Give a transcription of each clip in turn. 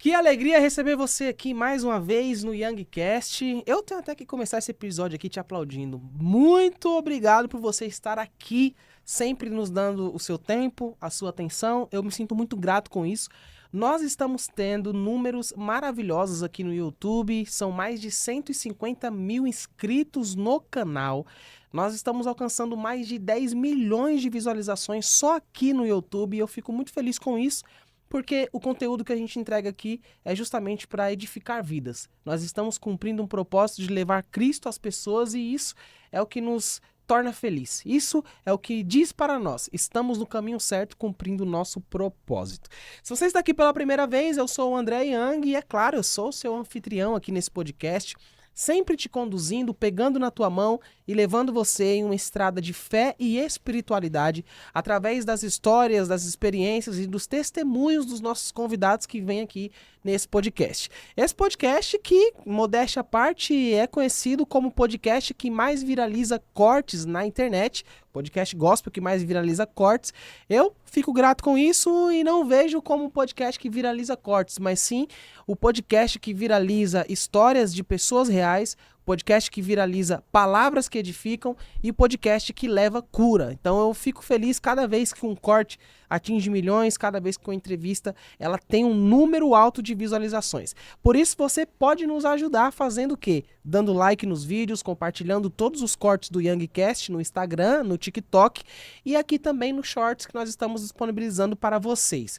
Que alegria receber você aqui mais uma vez no YoungCast. Eu tenho até que começar esse episódio aqui te aplaudindo. Muito obrigado por você estar aqui, sempre nos dando o seu tempo, a sua atenção. Eu me sinto muito grato com isso. Nós estamos tendo números maravilhosos aqui no YouTube. São mais de 150 mil inscritos no canal. Nós estamos alcançando mais de 10 milhões de visualizações só aqui no YouTube. E eu fico muito feliz com isso, porque o conteúdo que a gente entrega aqui é justamente para edificar vidas. Nós estamos cumprindo um propósito de levar Cristo às pessoas e isso é o que nos torna feliz. Isso é o que diz para nós: estamos no caminho certo, cumprindo o nosso propósito. Se você está aqui pela primeira vez, eu sou o André Young e é claro, eu sou o seu anfitrião aqui nesse podcast, sempre te conduzindo, pegando na tua mão e levando você em uma estrada de fé e espiritualidade através das histórias, das experiências e dos testemunhos dos nossos convidados que vêm aqui nesse podcast. Esse podcast que, modéstia à parte, é conhecido como o podcast que mais viraliza cortes na internet, podcast gospel que mais viraliza cortes. Eu fico grato com isso e não vejo como um podcast que viraliza cortes, mas sim o podcast que viraliza histórias de pessoas reais, podcast que viraliza palavras que edificam e podcast que leva cura. Então eu fico feliz cada vez que um corte atinge milhões, cada vez que uma entrevista ela tem um número alto de visualizações. Por isso você pode nos ajudar fazendo o quê? Dando like nos vídeos, compartilhando todos os cortes do YoungCast no Instagram, no TikTok e aqui também no Shorts que nós estamos disponibilizando para vocês.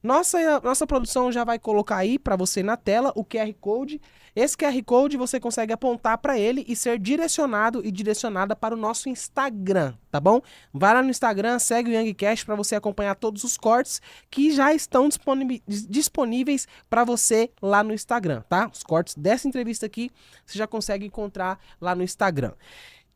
Nossa produção já vai colocar aí para você na tela o QR Code. Esse QR Code você consegue apontar para ele e ser direcionado e direcionada para o nosso Instagram, tá bom? Vai lá no Instagram, segue o YoungCast para você acompanhar todos os cortes que já estão disponíveis para você lá no Instagram, tá? Os cortes dessa entrevista aqui você já consegue encontrar lá no Instagram.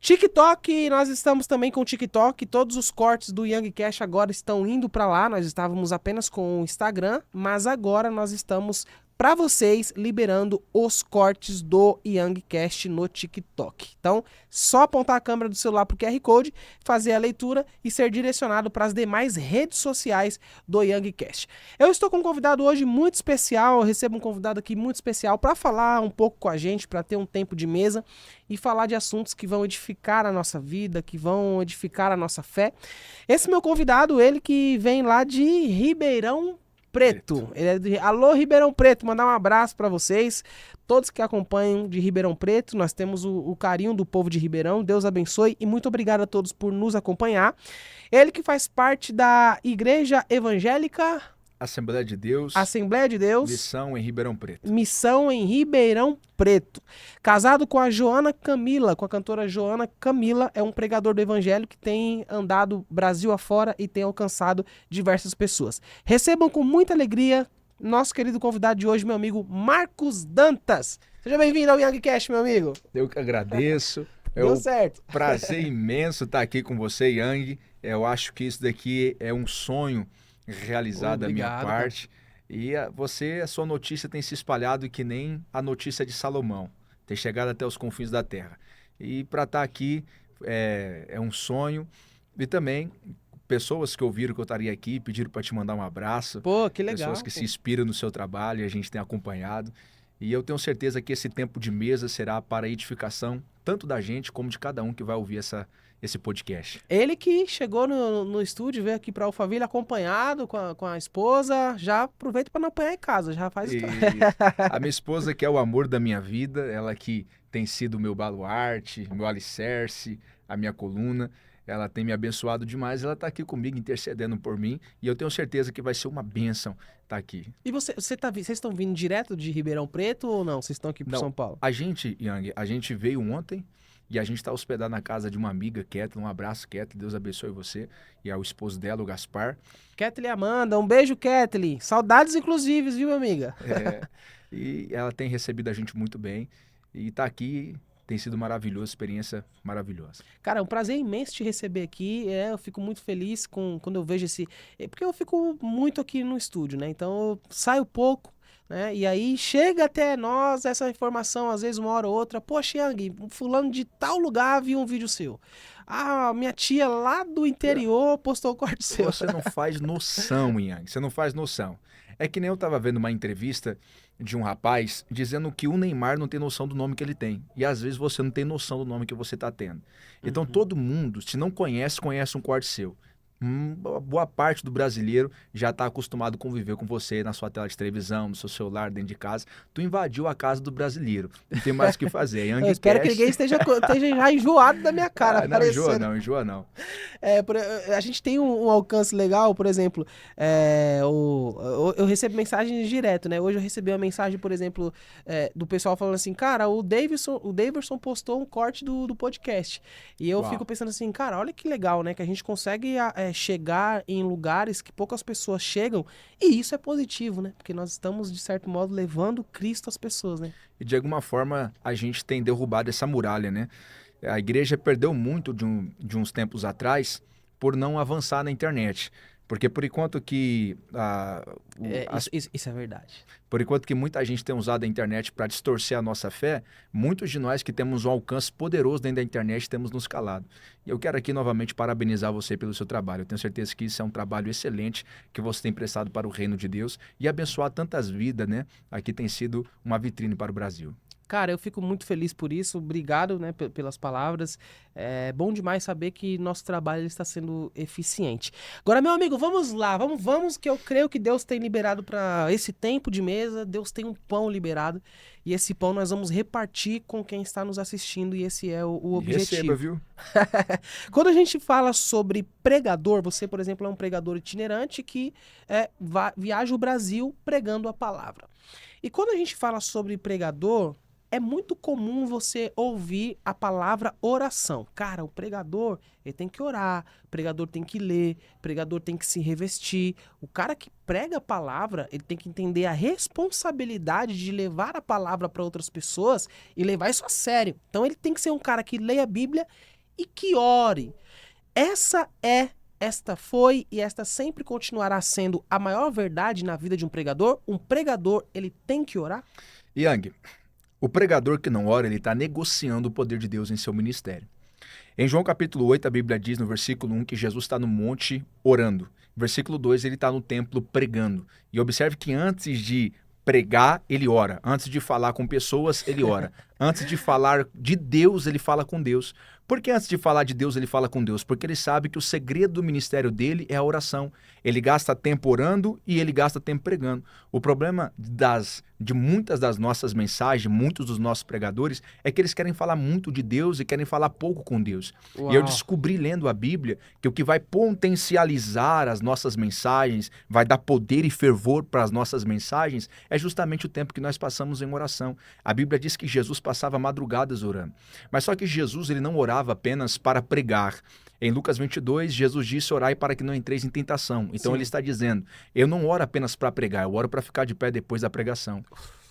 TikTok, nós estamos também com o TikTok, todos os cortes do YoungCast agora estão indo para lá, nós estávamos apenas com o Instagram, mas agora nós estamos para vocês liberando os cortes do YoungCast no TikTok. Então, só apontar a câmera do celular para o QR Code, fazer a leitura e ser direcionado para as demais redes sociais do YoungCast. Eu estou com um convidado hoje muito especial, eu recebo um convidado aqui muito especial para falar um pouco com a gente, para ter um tempo de mesa e falar de assuntos que vão edificar a nossa vida, que vão edificar a nossa fé. Esse meu convidado, ele que vem lá de Ribeirão Preto. Ele é de... Alô, Ribeirão Preto, mandar um abraço para vocês, todos que acompanham de Ribeirão Preto. Nós temos o carinho do povo de Ribeirão. Deus abençoe e muito obrigado a todos por nos acompanhar. Ele que faz parte da Igreja Evangélica Assembleia de Deus. Missão em Ribeirão Preto. Missão em Ribeirão Preto. Casado com a Joana Camila, com a cantora Joana Camila, é um pregador do evangelho que tem andado Brasil afora e tem alcançado diversas pessoas. Recebam com muita alegria nosso querido convidado de hoje, meu amigo Marcos Dantas. Seja bem-vindo ao YoungCast, meu amigo. Eu que agradeço. Deu certo. Prazer imenso estar aqui com você, Young. Eu acho que isso daqui é um sonho realizado da minha parte. E a sua notícia tem se espalhado que nem a notícia de Salomão, tem chegado até os confins da terra. E para estar aqui é um sonho. E também pessoas que ouviram que eu estaria aqui pediram para te mandar um abraço. Pô, que legal. Pessoas que se inspiram no seu trabalho e a gente tem acompanhado. E eu tenho certeza que esse tempo de mesa será para a edificação tanto da gente como de cada um que vai ouvir esse podcast. Ele que chegou no estúdio, veio aqui para Alphaville acompanhado com a esposa, já aproveita para não apanhar em casa, já faz isso. A minha esposa que é o amor da minha vida, ela que tem sido o meu baluarte, meu alicerce, a minha coluna, ela tem me abençoado demais, ela está aqui comigo intercedendo por mim e eu tenho certeza que vai ser uma bênção estar aqui. E vocês estão vindo direto de Ribeirão Preto ou não? Vocês estão aqui para São Paulo? A gente, Young, a gente veio ontem e a gente está hospedado na casa de uma amiga, Kathleen. Um abraço, Kathleen, Deus abençoe você e ao esposo dela, o Gaspar. Kathleen Amanda, um beijo, Kathleen. Saudades inclusive, viu, amiga? E ela tem recebido a gente muito bem e está aqui. Tem sido maravilhoso, experiência maravilhosa. Cara, é um prazer imenso te receber aqui. Eu fico muito feliz quando eu vejo esse... Porque eu fico muito aqui no estúdio, né? Então eu saio pouco, né? E aí chega até nós essa informação, às vezes uma hora ou outra. Poxa, Yang, fulano de tal lugar viu um vídeo seu. Ah, minha tia lá do interior postou o corte seu. Você não faz noção, Yang, você não faz noção. É que nem eu tava vendo uma entrevista de um rapaz dizendo que o Neymar não tem noção do nome que ele tem. E às vezes você não tem noção do nome que você tá tendo. Então todo mundo, se não conhece, conhece um corte seu. Boa parte do brasileiro já está acostumado a conviver com você na sua tela de televisão, no seu celular, dentro de casa. Tu invadiu a casa do brasileiro. Não tem mais o que fazer. Eu espero que ninguém esteja já enjoado da minha cara. Não, enjoa não. A gente tem um alcance legal, por exemplo, eu recebo mensagens direto, né? Hoje eu recebi uma mensagem, por exemplo, do pessoal falando assim, cara, o Daverson postou um corte do podcast. E eu fico pensando assim, cara, olha que legal, né? Que a gente consegue chegar em lugares que poucas pessoas chegam, e isso é positivo, né? Porque nós estamos, de certo modo, levando Cristo às pessoas, né? E de alguma forma a gente tem derrubado essa muralha, né? A igreja perdeu muito de uns tempos atrás por não avançar na internet. Porque por enquanto que... Isso é verdade. Por enquanto que muita gente tem usado a internet para distorcer a nossa fé, muitos de nós que temos um alcance poderoso dentro da internet temos nos calado. E eu quero aqui novamente parabenizar você pelo seu trabalho. Eu tenho certeza que isso é um trabalho excelente que você tem prestado para o reino de Deus e abençoar tantas vidas, né? Aqui tem sido uma vitrine para o Brasil. Cara, eu fico muito feliz por isso. Obrigado, né, pelas palavras. É bom demais saber que nosso trabalho está sendo eficiente. Agora, meu amigo, vamos lá. Vamos que eu creio que Deus tem liberado para esse tempo de mesa. Deus tem um pão liberado. E esse pão nós vamos repartir com quem está nos assistindo. E esse é o objetivo. Receba, viu? Quando a gente fala sobre pregador, você, por exemplo, é um pregador itinerante que viaja o Brasil pregando a palavra. E quando a gente fala sobre pregador... É muito comum você ouvir a palavra oração. Cara, o pregador, ele tem que orar, o pregador tem que ler, o pregador tem que se revestir. O cara que prega a palavra, ele tem que entender a responsabilidade de levar a palavra para outras pessoas e levar isso a sério. Então ele tem que ser um cara que leia a Bíblia e que ore. Esta foi e esta sempre continuará sendo a maior verdade na vida de um pregador. Um pregador, ele tem que orar? Yang, o pregador que não ora, ele está negociando o poder de Deus em seu ministério. Em João capítulo 8, a Bíblia diz no versículo 1 que Jesus está no monte orando. Versículo 2, ele está no templo pregando. E observe que antes de pregar, ele ora. Antes de falar com pessoas, ele ora. Antes de falar de Deus, ele fala com Deus. Por que antes de falar de Deus, ele fala com Deus? Porque ele sabe que o segredo do ministério dele é a oração. Ele gasta tempo orando e ele gasta tempo pregando. O problema de muitas das nossas mensagens, muitos dos nossos pregadores, é que eles querem falar muito de Deus e querem falar pouco com Deus. Uau. E eu descobri lendo a Bíblia que o que vai potencializar as nossas mensagens, vai dar poder e fervor para as nossas mensagens, é justamente o tempo que nós passamos em oração. A Bíblia diz que Jesus passava madrugadas orando. Mas só que Jesus, ele não orava apenas para pregar. Em Lucas 22, Jesus disse, orai para que não entreis em tentação. Então Ele está dizendo, eu não oro apenas para pregar, eu oro para ficar de pé depois da pregação.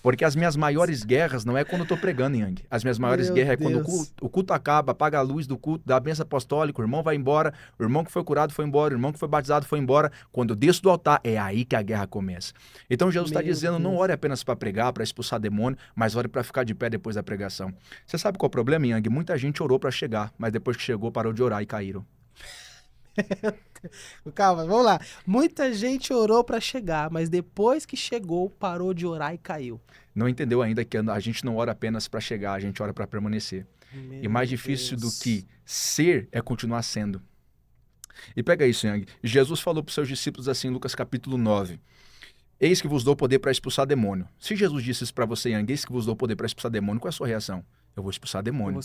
Porque as minhas maiores guerras não é quando eu estou pregando, Yang. As minhas maiores guerras é quando o culto acaba, apaga a luz do culto, dá a bênção apostólica, o irmão vai embora, o irmão que foi curado foi embora, o irmão que foi batizado foi embora. Quando eu desço do altar, é aí que a guerra começa. Então Jesus está dizendo, não ore apenas para pregar, para expulsar demônio, mas ore para ficar de pé depois da pregação. Você sabe qual é o problema, Yang? Muita gente orou para chegar, mas depois que chegou, parou de orar e caíram. Calma, vamos lá. Muita gente orou para chegar, mas depois que chegou, parou de orar e caiu. Não entendeu ainda que a gente não ora apenas para chegar, a gente ora para permanecer. E mais difícil do que ser é continuar sendo. E pega isso, Yang. Jesus falou para os seus discípulos assim em Lucas capítulo 9. Eis que vos dou poder para expulsar demônio. Se Jesus disse isso para você, Yang, eis que vos dou poder para expulsar demônio, qual é a sua reação? Eu vou expulsar demônio.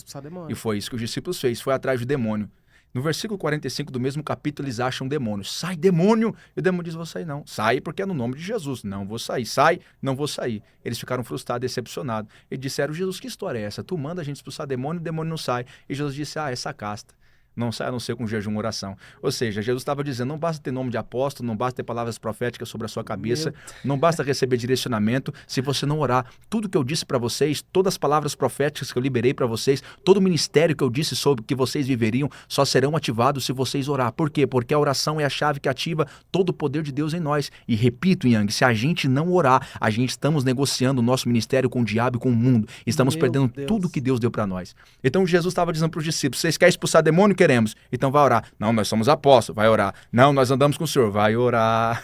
E foi isso que os discípulos fez, foi atrás do demônio. No versículo 45 do mesmo capítulo, eles acham demônio. Sai, demônio! E o demônio diz, vou sair não. Sai porque é no nome de Jesus. Não vou sair. Sai, não vou sair. Eles ficaram frustrados, decepcionados. E disseram, Jesus, que história é essa? Tu manda a gente expulsar demônio, o demônio não sai. E Jesus disse, essa casta. Não sai a não ser com jejum e oração. Ou seja, Jesus estava dizendo, não basta ter nome de apóstolo, não basta ter palavras proféticas sobre a sua cabeça, não basta receber direcionamento, se você não orar. Tudo que eu disse para vocês, todas as palavras proféticas que eu liberei para vocês, todo o ministério que eu disse sobre que vocês viveriam, só serão ativados se vocês orar. Por quê? Porque a oração é a chave que ativa todo o poder de Deus em nós. E repito, Yang, se a gente não orar, a gente estamos negociando o nosso ministério com o diabo e com o mundo. Estamos perdendo tudo que Deus deu para nós. Então Jesus estava dizendo para os discípulos, vocês querem expulsar demônio? queremos. Então vai orar. Não, nós somos apóstolos, vai orar. Não, nós andamos com o Senhor, vai orar.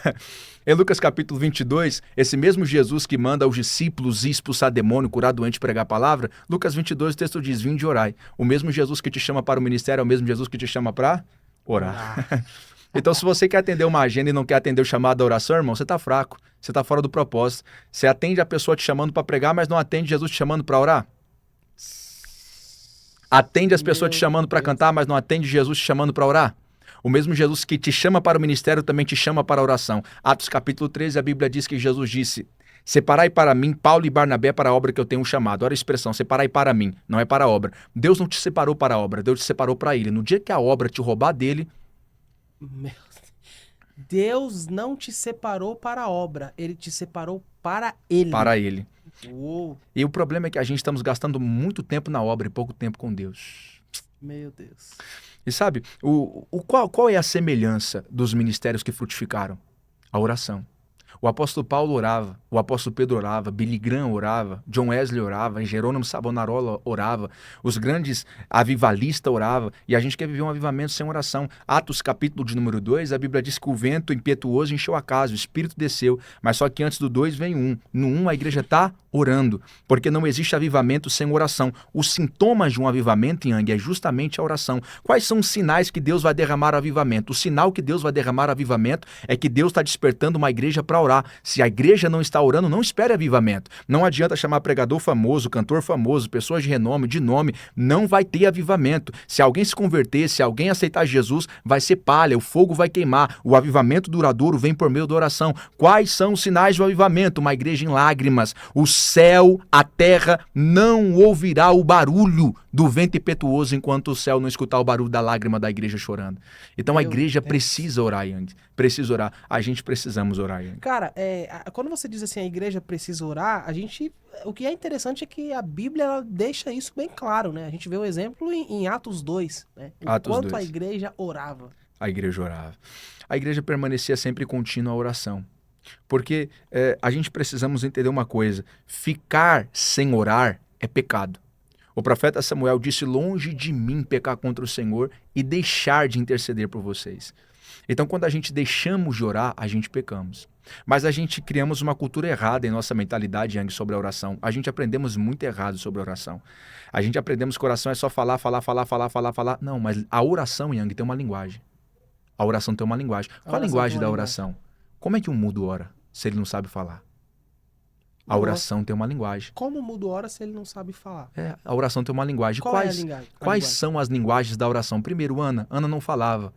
Em Lucas capítulo 22, esse mesmo Jesus que manda os discípulos ir expulsar demônio, curar doente e pregar a palavra, Lucas 22, o texto diz, vinde e orai. O mesmo Jesus que te chama para o ministério é o mesmo Jesus que te chama para orar. Então, se você quer atender uma agenda e não quer atender o chamado da oração, irmão, você está fraco, você está fora do propósito. Você atende a pessoa te chamando para pregar, mas não atende Jesus te chamando para orar? Atende as pessoas te chamando para cantar, mas não atende Jesus te chamando para orar? O mesmo Jesus que te chama para o ministério também te chama para a oração. Atos capítulo 13, a Bíblia diz que Jesus disse, separai para mim Paulo e Barnabé para a obra que eu tenho chamado. Olha a expressão, separai para mim, não é para a obra. Deus não te separou para a obra, Deus te separou para ele. No dia que a obra te roubar dele... Deus não te separou para a obra, ele te separou para ele. Para ele. Uou. E o problema é que a gente estamos gastando muito tempo na obra e pouco tempo com Deus. Meu Deus. E sabe, qual é a semelhança dos ministérios que frutificaram? A oração. O apóstolo Paulo orava, o apóstolo Pedro orava, Billy Graham orava, John Wesley orava, Jerônimo Savonarola orava, os grandes avivalistas oravam, e a gente quer viver um avivamento sem oração. Atos capítulo de número 2, a Bíblia diz que o vento impetuoso encheu a casa, o Espírito desceu, mas só que antes do 2 vem 1. No 1 a igreja está orando, porque não existe avivamento sem oração. Os sintomas de um avivamento, Yang, é justamente a oração. Quais são os sinais que Deus vai derramar avivamento? O sinal que Deus vai derramar avivamento é que Deus está despertando uma igreja para orar. Se a igreja não está orando, não espere avivamento. Não adianta chamar pregador famoso, cantor famoso, pessoas de renome, de nome, não vai ter avivamento. Se alguém se converter, se alguém aceitar Jesus, vai ser palha, o fogo vai queimar. O avivamento duradouro vem por meio da oração. Quais são os sinais do avivamento? Uma igreja em lágrimas. O céu, a terra não ouvirá o barulho do vento impetuoso enquanto o céu não escutar o barulho da lágrima da igreja chorando. Então a igreja precisa orar, Yang. Precisa orar. A gente precisamos orar, Yang. Cara, quando você diz assim, a igreja precisa orar, o que é interessante é que a Bíblia ela deixa isso bem claro, né? A gente vê o exemplo em Atos 2, né? Enquanto a igreja orava. A igreja orava. A igreja permanecia sempre contínua a oração. Porque a gente precisamos entender uma coisa, ficar sem orar é pecado. O profeta Samuel disse, longe de mim pecar contra o Senhor e deixar de interceder por vocês. Então, quando a gente deixamos de orar, a gente pecamos. Mas a gente criamos uma cultura errada em nossa mentalidade, Yang, sobre a oração. A gente aprendemos muito errado sobre a oração. A gente aprendemos que a oração é só falar. Não, mas a oração, Yang, tem uma linguagem. A oração tem uma linguagem. Qual a linguagem da oração? Como é que um mudo ora se ele não sabe falar? A oração tem uma linguagem. Como o mudo ora se ele não sabe falar? A oração tem uma linguagem. Quais são as linguagens da oração? Primeiro, Ana não falava,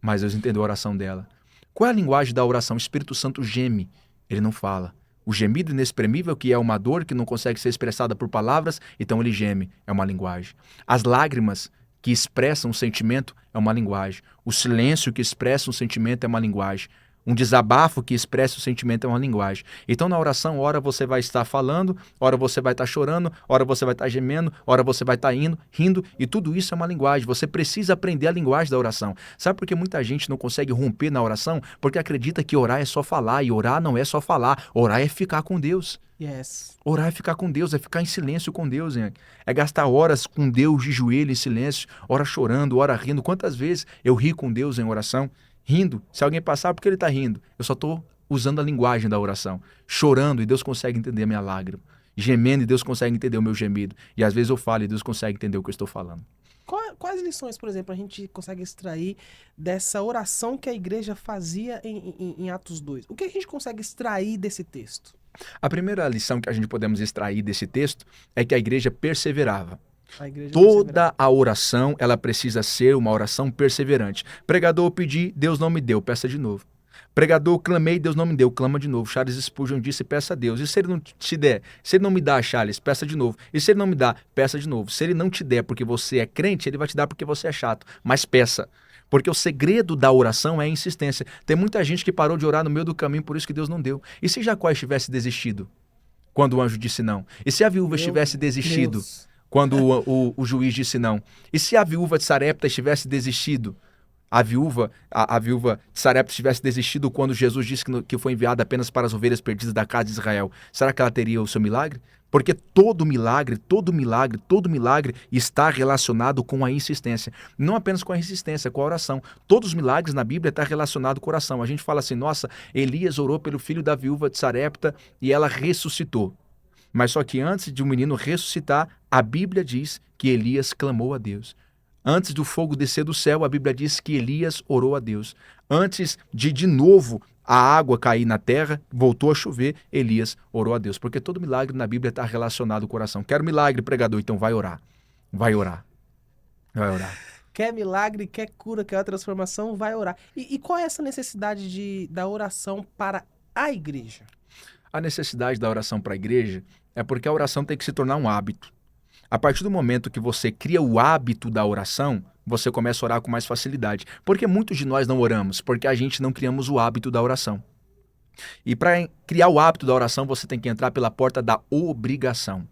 mas Deus entendeu a oração dela. Qual é a linguagem da oração? O Espírito Santo geme, ele não fala. O gemido inexprimível, que é uma dor que não consegue ser expressada por palavras, então ele geme, é uma linguagem. As lágrimas que expressam um sentimento é uma linguagem. O silêncio que expressa um sentimento é uma linguagem. Um desabafo que expressa o sentimento é uma linguagem. Então, na oração, ora você vai estar falando, ora você vai estar chorando, ora você vai estar gemendo, ora você vai estar rindo, e tudo isso é uma linguagem. Você precisa aprender a linguagem da oração. Sabe por que muita gente não consegue romper na oração? Porque acredita que orar é só falar, e orar não é só falar. Orar é ficar com Deus. Yes. Orar é ficar com Deus, é ficar em silêncio com Deus, hein? É gastar horas com Deus de joelho em silêncio, hora chorando, hora rindo. Quantas vezes eu ri com Deus em oração? Rindo. Se alguém passar, por que ele está rindo? Eu só estou usando a linguagem da oração. Chorando e Deus consegue entender a minha lágrima. Gemendo e Deus consegue entender o meu gemido. E às vezes eu falo e Deus consegue entender o que eu estou falando. Quais lições, por exemplo, a gente consegue extrair dessa oração que a igreja fazia em Atos 2? O que a gente consegue extrair desse texto? A primeira lição que a gente podemos extrair desse texto é que a igreja perseverava. Toda a oração, ela precisa ser uma oração perseverante. Pregador, eu pedi, Deus não me deu, peça de novo. Pregador, clamei, Deus não me deu, clama de novo. Charles Spurgeon disse, peça a Deus. E se ele não te der? Se ele não me dá, Charles, peça de novo. E se ele não me dá, peça de novo. Se ele não te der porque você é crente, ele vai te dar porque você é chato. Mas peça. Porque o segredo da oração é a insistência. Tem muita gente que parou de orar no meio do caminho, por isso que Deus não deu. E se Jacó tivesse desistido? Quando o anjo disse não? E se a viúva tivesse desistido? Deus. Quando o juiz disse não. E se a viúva de Sarepta tivesse desistido? A viúva de Sarepta tivesse desistido quando Jesus disse que foi enviado apenas para as ovelhas perdidas da casa de Israel, será que ela teria o seu milagre? Porque todo milagre está relacionado com a insistência. Não apenas com a resistência, com a oração. Todos os milagres na Bíblia estão relacionados com a oração. A gente fala assim, nossa, Elias orou pelo filho da viúva de Sarepta e ela ressuscitou. Mas só que antes de um menino ressuscitar, a Bíblia diz que Elias clamou a Deus. Antes do fogo descer do céu, a Bíblia diz que Elias orou a Deus. Antes de novo, a água cair na terra, voltou a chover, Elias orou a Deus. Porque todo milagre na Bíblia está relacionado com o coração. Quero milagre, pregador, então vai orar. Vai orar. Vai orar. Quer milagre, quer cura, quer transformação, vai orar. E qual é essa necessidade da oração para a igreja? A necessidade da oração para a igreja é porque a oração tem que se tornar um hábito. A partir do momento que você cria o hábito da oração, você começa a orar com mais facilidade. Porque muitos de nós não oramos? Porque a gente não criamos o hábito da oração. E para criar o hábito da oração, você tem que entrar pela porta da obrigação.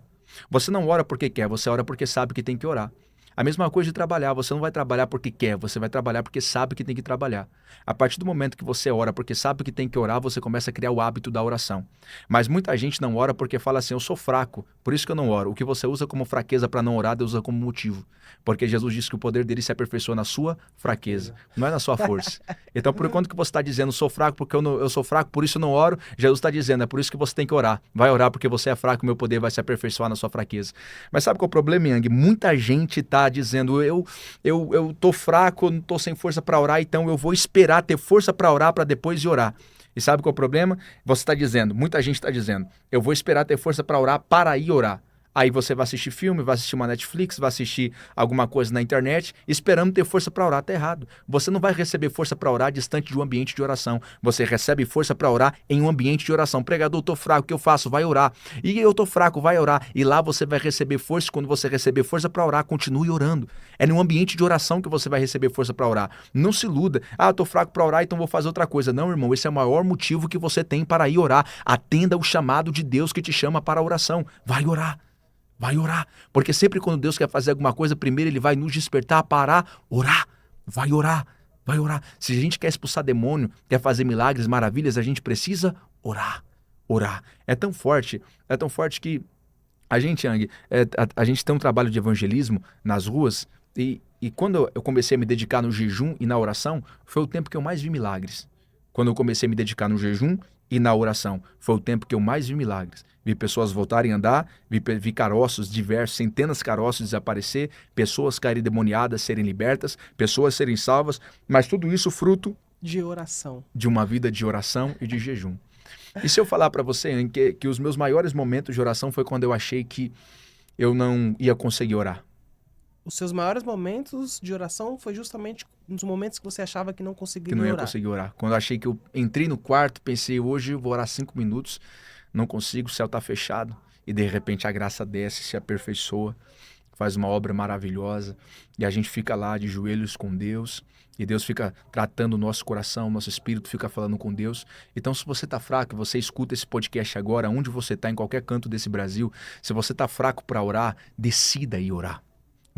Você não ora porque quer, você ora porque sabe que tem que orar. A mesma coisa de trabalhar, você não vai trabalhar porque quer, você vai trabalhar porque sabe que tem que trabalhar. A partir do momento que você ora porque sabe que tem que orar, você começa a criar o hábito da oração. Mas muita gente não ora porque fala assim, eu sou fraco, por isso que eu não oro. O que você usa como fraqueza para não orar, Deus usa como motivo. Porque Jesus disse que o poder dele se aperfeiçoa na sua fraqueza, não é na sua força. Então, por enquanto que você está dizendo, sou fraco porque eu sou fraco, por isso eu não oro, Jesus está dizendo, é por isso que você tem que orar. Vai orar porque você é fraco, meu poder vai se aperfeiçoar na sua fraqueza. Mas sabe qual é o problema, Yang? Muita gente está dizendo, eu tô fraco, eu não tô sem força para orar, então eu vou esperar ter força para orar para depois ir orar. E sabe qual é o problema? Você está dizendo, muita gente está dizendo, eu vou esperar ter força para orar para ir orar. Aí você vai assistir filme, vai assistir uma Netflix, vai assistir alguma coisa na internet, esperando ter força para orar. Tá errado. Você não vai receber força para orar distante de um ambiente de oração. Você recebe força para orar em um ambiente de oração. Pregador, eu tô fraco, o que eu faço? Vai orar. E eu tô fraco, vai orar. E lá você vai receber força. Quando você receber força para orar, continue orando. É num ambiente de oração que você vai receber força para orar. Não se iluda. Ah, eu tô fraco para orar, então vou fazer outra coisa. Não, irmão, esse é o maior motivo que você tem para ir orar. Atenda o chamado de Deus que te chama para a oração. Vai orar. Vai orar, porque sempre quando Deus quer fazer alguma coisa, primeiro Ele vai nos despertar para orar. Vai orar, vai orar. Se a gente quer expulsar demônio, quer fazer milagres, maravilhas, a gente precisa orar, orar. É tão forte que a gente, Yang, a gente tem um trabalho de evangelismo nas ruas e quando eu comecei a me dedicar no jejum e na oração, foi o tempo que eu mais vi milagres. Quando eu comecei a me dedicar no jejum e na oração, foi o tempo que eu mais vi milagres. Vi pessoas voltarem a andar, vi caroços diversos, centenas de caroços desaparecer, pessoas caírem demoniadas, serem libertas, pessoas serem salvas, mas tudo isso fruto de oração. De uma vida de oração e de jejum. E se eu falar para você que os meus maiores momentos de oração foi quando eu achei que eu não ia conseguir orar? Os seus maiores momentos de oração foi justamente nos momentos que você achava que não conseguiria orar. Que não ia orar. conseguir orar. Quando eu achei que eu entrei no quarto, pensei, hoje eu vou orar 5 minutos, não consigo, o céu está fechado. E de repente a graça desce, se aperfeiçoa, faz uma obra maravilhosa. E a gente fica lá de joelhos com Deus. E Deus fica tratando o nosso coração, nosso espírito fica falando com Deus. Então, se você está fraco, você escuta esse podcast agora, onde você está, em qualquer canto desse Brasil. Se você está fraco para orar, decida ir orar.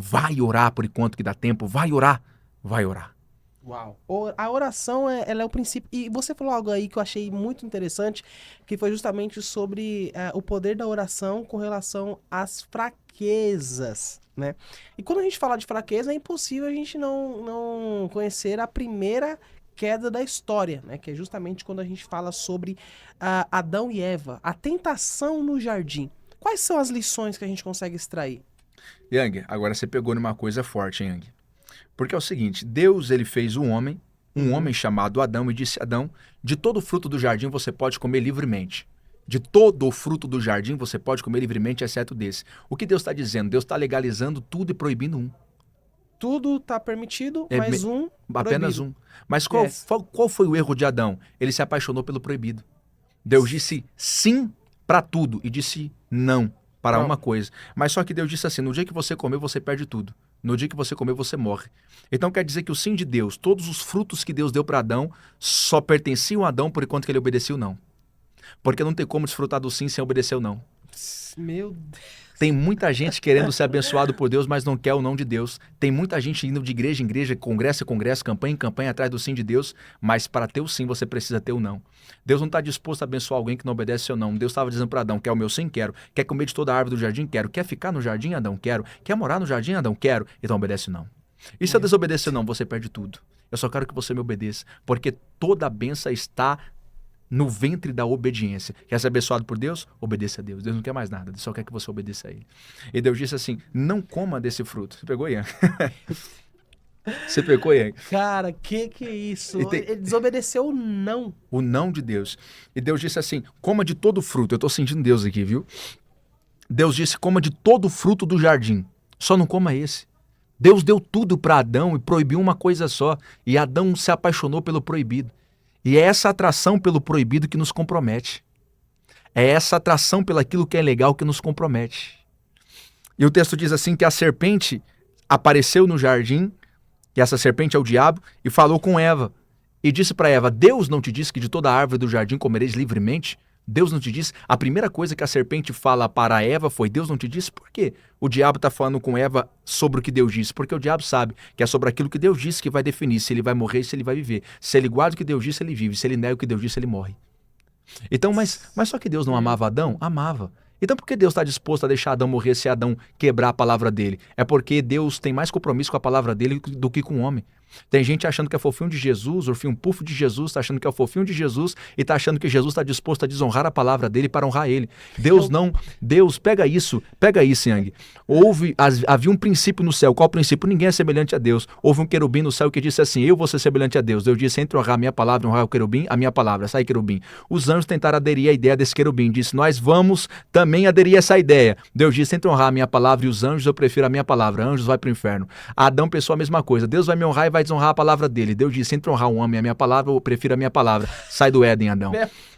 Vai orar por enquanto que dá tempo, vai orar, vai orar. Uau. A oração, ela é o princípio. E você falou algo aí que eu achei muito interessante, que foi justamente sobre o poder da oração com relação às fraquezas, né? E quando a gente fala de fraqueza, é impossível a gente não conhecer a primeira queda da história, né? Que é justamente quando a gente fala sobre Adão e Eva, a tentação no jardim. Quais são as lições que a gente consegue extrair? Yang, agora você pegou numa coisa forte, Yang. Porque é o seguinte, Deus ele fez um homem chamado Adão, e disse, Adão, de todo o fruto do jardim você pode comer livremente. De todo o fruto do jardim você pode comer livremente, exceto desse. O que Deus está dizendo? Deus está legalizando tudo e proibindo um. Tudo está permitido, mas apenas proibido. Um. Mas qual foi o erro de Adão? Ele se apaixonou pelo proibido. Deus disse sim para tudo e disse não para uma coisa. Mas só que Deus disse assim, no dia que você comer, você perde tudo. No dia que você comer, você morre. Então quer dizer que o sim de Deus, todos os frutos que Deus deu para Adão, só pertenciam a Adão por enquanto que ele obedeceu não. Porque não tem como desfrutar do sim sem obedecer o não. Meu Deus. Tem muita gente querendo ser abençoado por Deus, mas não quer o não de Deus. Tem muita gente indo de igreja em igreja, congresso em congresso, campanha em campanha, atrás do sim de Deus, mas para ter o sim você precisa ter o não. Deus não está disposto a abençoar alguém que não obedece seu não. Deus estava dizendo para Adão, quer o meu sim? Quero. Quer comer de toda a árvore do jardim? Quero. Quer ficar no jardim, Adão? Quero. Quer morar no jardim, Adão? Quero. Então obedece o não. E se eu desobedecer o não, você perde tudo. Eu só quero que você me obedeça, porque toda a bênção está no ventre da obediência. Quer ser abençoado por Deus? Obedeça a Deus. Deus não quer mais nada, Deus só quer que você obedeça a Ele. E Deus disse assim, não coma desse fruto. Você pegou, Ian? Você pegou, Ian? Cara, que é isso? Ele desobedeceu o não. O não de Deus. E Deus disse assim, coma de todo fruto. Eu tô sentindo Deus aqui, viu? Deus disse, coma de todo fruto do jardim. Só não coma esse. Deus deu tudo para Adão e proibiu uma coisa só. E Adão se apaixonou pelo proibido. E é essa atração pelo proibido que nos compromete. É essa atração pelaquilo que é legal que nos compromete. E o texto diz assim que a serpente apareceu no jardim, e essa serpente é o diabo, e falou com Eva. E disse para Eva, Deus não te disse que de toda a árvore do jardim comereis livremente? Deus não te disse? A primeira coisa que a serpente fala para Eva foi, Deus não te disse? Por quê? O diabo está falando com Eva sobre o que Deus disse, porque o diabo sabe que é sobre aquilo que Deus disse que vai definir se ele vai morrer e se ele vai viver. Se ele guarda o que Deus disse, ele vive. Se ele nega o que Deus disse, ele morre. Então, mas só que Deus não amava Adão? Amava. Então por que Deus está disposto a deixar Adão morrer se Adão quebrar a palavra dele? É porque Deus tem mais compromisso com a palavra dele do que com o homem. Tem gente achando que é fofinho de Jesus, urfinho pufo de Jesus, está achando que é o fofinho de Jesus e está achando que Jesus está disposto a desonrar a palavra dele para honrar ele. Deus não. Deus, pega isso, Yang. Havia um princípio no céu. Qual o princípio? Ninguém é semelhante a Deus. Houve um querubim no céu que disse assim, eu vou ser semelhante a Deus. Deus disse, entre honrar a minha palavra e honrar o querubim, a minha palavra. Sai querubim. Os anjos tentaram aderir à ideia desse querubim. Disse, nós vamos também aderir a essa ideia. Deus disse, entre honrar a minha palavra e os anjos, eu prefiro a minha palavra. Anjos vai para o inferno. Adão pensou a mesma coisa. Deus vai me honrar e vai desonrar a palavra dele. Deus disse, entre honrar um homem e a minha palavra, eu prefiro a minha palavra. Sai do Éden, Adão.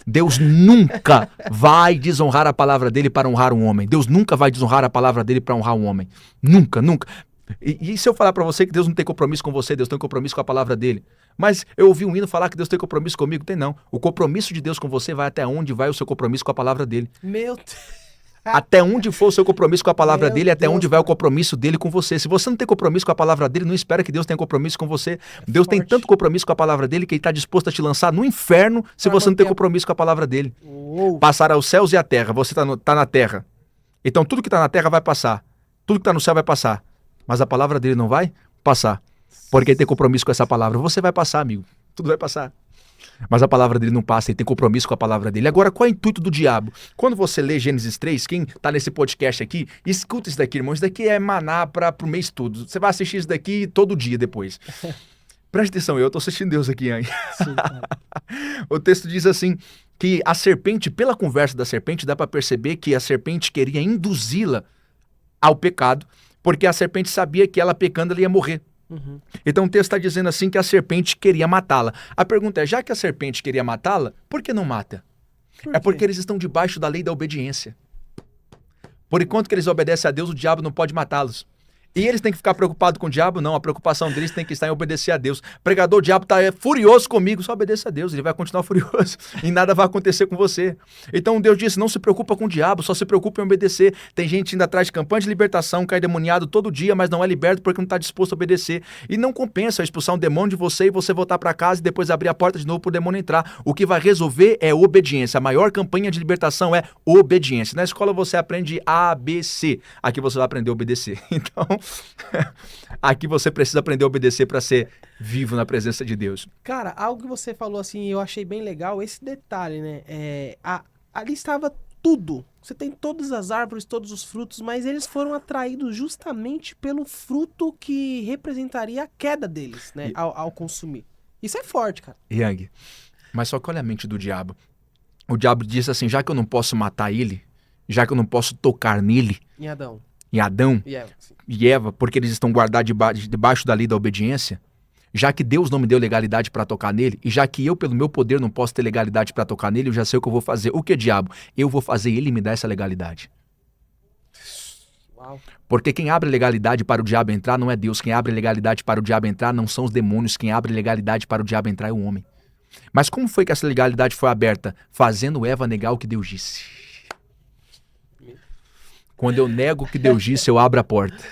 Deus nunca vai desonrar a palavra dele para honrar um homem. Deus nunca vai desonrar a palavra dele para honrar um homem. Nunca, nunca. E se eu falar para você que Deus não tem compromisso com você, Deus tem compromisso com a palavra dele? Mas eu ouvi um hino falar que Deus tem compromisso comigo? Tem não. O compromisso de Deus com você vai até onde vai o seu compromisso com a palavra dele. Meu Deus. Até onde for o seu compromisso com a palavra dele, até onde vai o compromisso dele com você. Se você não tem compromisso com a palavra dele, não espera que Deus tenha compromisso com você. Deus tem tanto compromisso com a palavra dele que ele está disposto a te lançar no inferno se você não tem compromisso com a palavra dele. Passará os céus e a terra, você está na terra. Então tudo que está na terra vai passar. Tudo que está no céu vai passar. Mas a palavra dele não vai passar. Porque ele tem compromisso com essa palavra. Você vai passar, amigo. Tudo vai passar. Mas a palavra dele não passa, ele tem compromisso com a palavra dele. Agora, qual é o intuito do diabo? Quando você lê Gênesis 3, quem está nesse podcast aqui, escuta isso daqui, irmão. Isso daqui é maná para o mês todo. Você vai assistir isso daqui todo dia depois. Preste atenção, eu estou assistindo Deus aqui, hein? Sim, o texto diz assim, que a serpente, pela conversa da serpente, dá para perceber que a serpente queria induzi-la ao pecado, porque a serpente sabia que ela pecando, ela ia morrer. Uhum. Então o texto está dizendo assim que a serpente queria matá-la. A pergunta é, já que a serpente queria matá-la, por que não mata? É porque eles estão debaixo da lei da obediência. Por enquanto que eles obedecem a Deus, o diabo não pode matá-los. E eles têm que ficar preocupados com o diabo? Não, a preocupação deles tem que estar em obedecer a Deus. Pregador, o diabo está furioso comigo, só obedeça a Deus, ele vai continuar furioso e nada vai acontecer com você. Então Deus disse, não se preocupa com o diabo, só se preocupa em obedecer. Tem gente indo atrás de campanha de libertação, cai demoniado todo dia, mas não é liberto porque não está disposto a obedecer. E não compensa expulsar um demônio de você e você voltar para casa e depois abrir a porta de novo para o demônio entrar. O que vai resolver é obediência. A maior campanha de libertação é obediência. Na escola você aprende ABC, aqui você vai aprender a obedecer. Então... aqui você precisa aprender a obedecer para ser vivo na presença de Deus. Cara, algo que você falou assim, eu achei bem legal, esse detalhe, né? Ali estava tudo. Você tem todas as árvores, todos os frutos, mas eles foram atraídos justamente pelo fruto que representaria a queda deles, né? Ao consumir. Isso é forte, cara. Yang, mas só que olha a mente do diabo. O diabo disse assim, já que eu não posso matar ele, já que eu não posso tocar nele... Em Adão e Eva, porque eles estão guardados debaixo da lei da obediência, já que Deus não me deu legalidade para tocar nele, e já que eu, pelo meu poder, não posso ter legalidade para tocar nele, eu já sei o que eu vou fazer. O que, diabo? Eu vou fazer ele me dar essa legalidade. Uau. Porque quem abre legalidade para o diabo entrar não é Deus. Quem abre legalidade para o diabo entrar não são os demônios. Quem abre legalidade para o diabo entrar é o homem. Mas como foi que essa legalidade foi aberta? Fazendo Eva negar o que Deus disse. Quando eu nego o que Deus disse, eu abro a porta.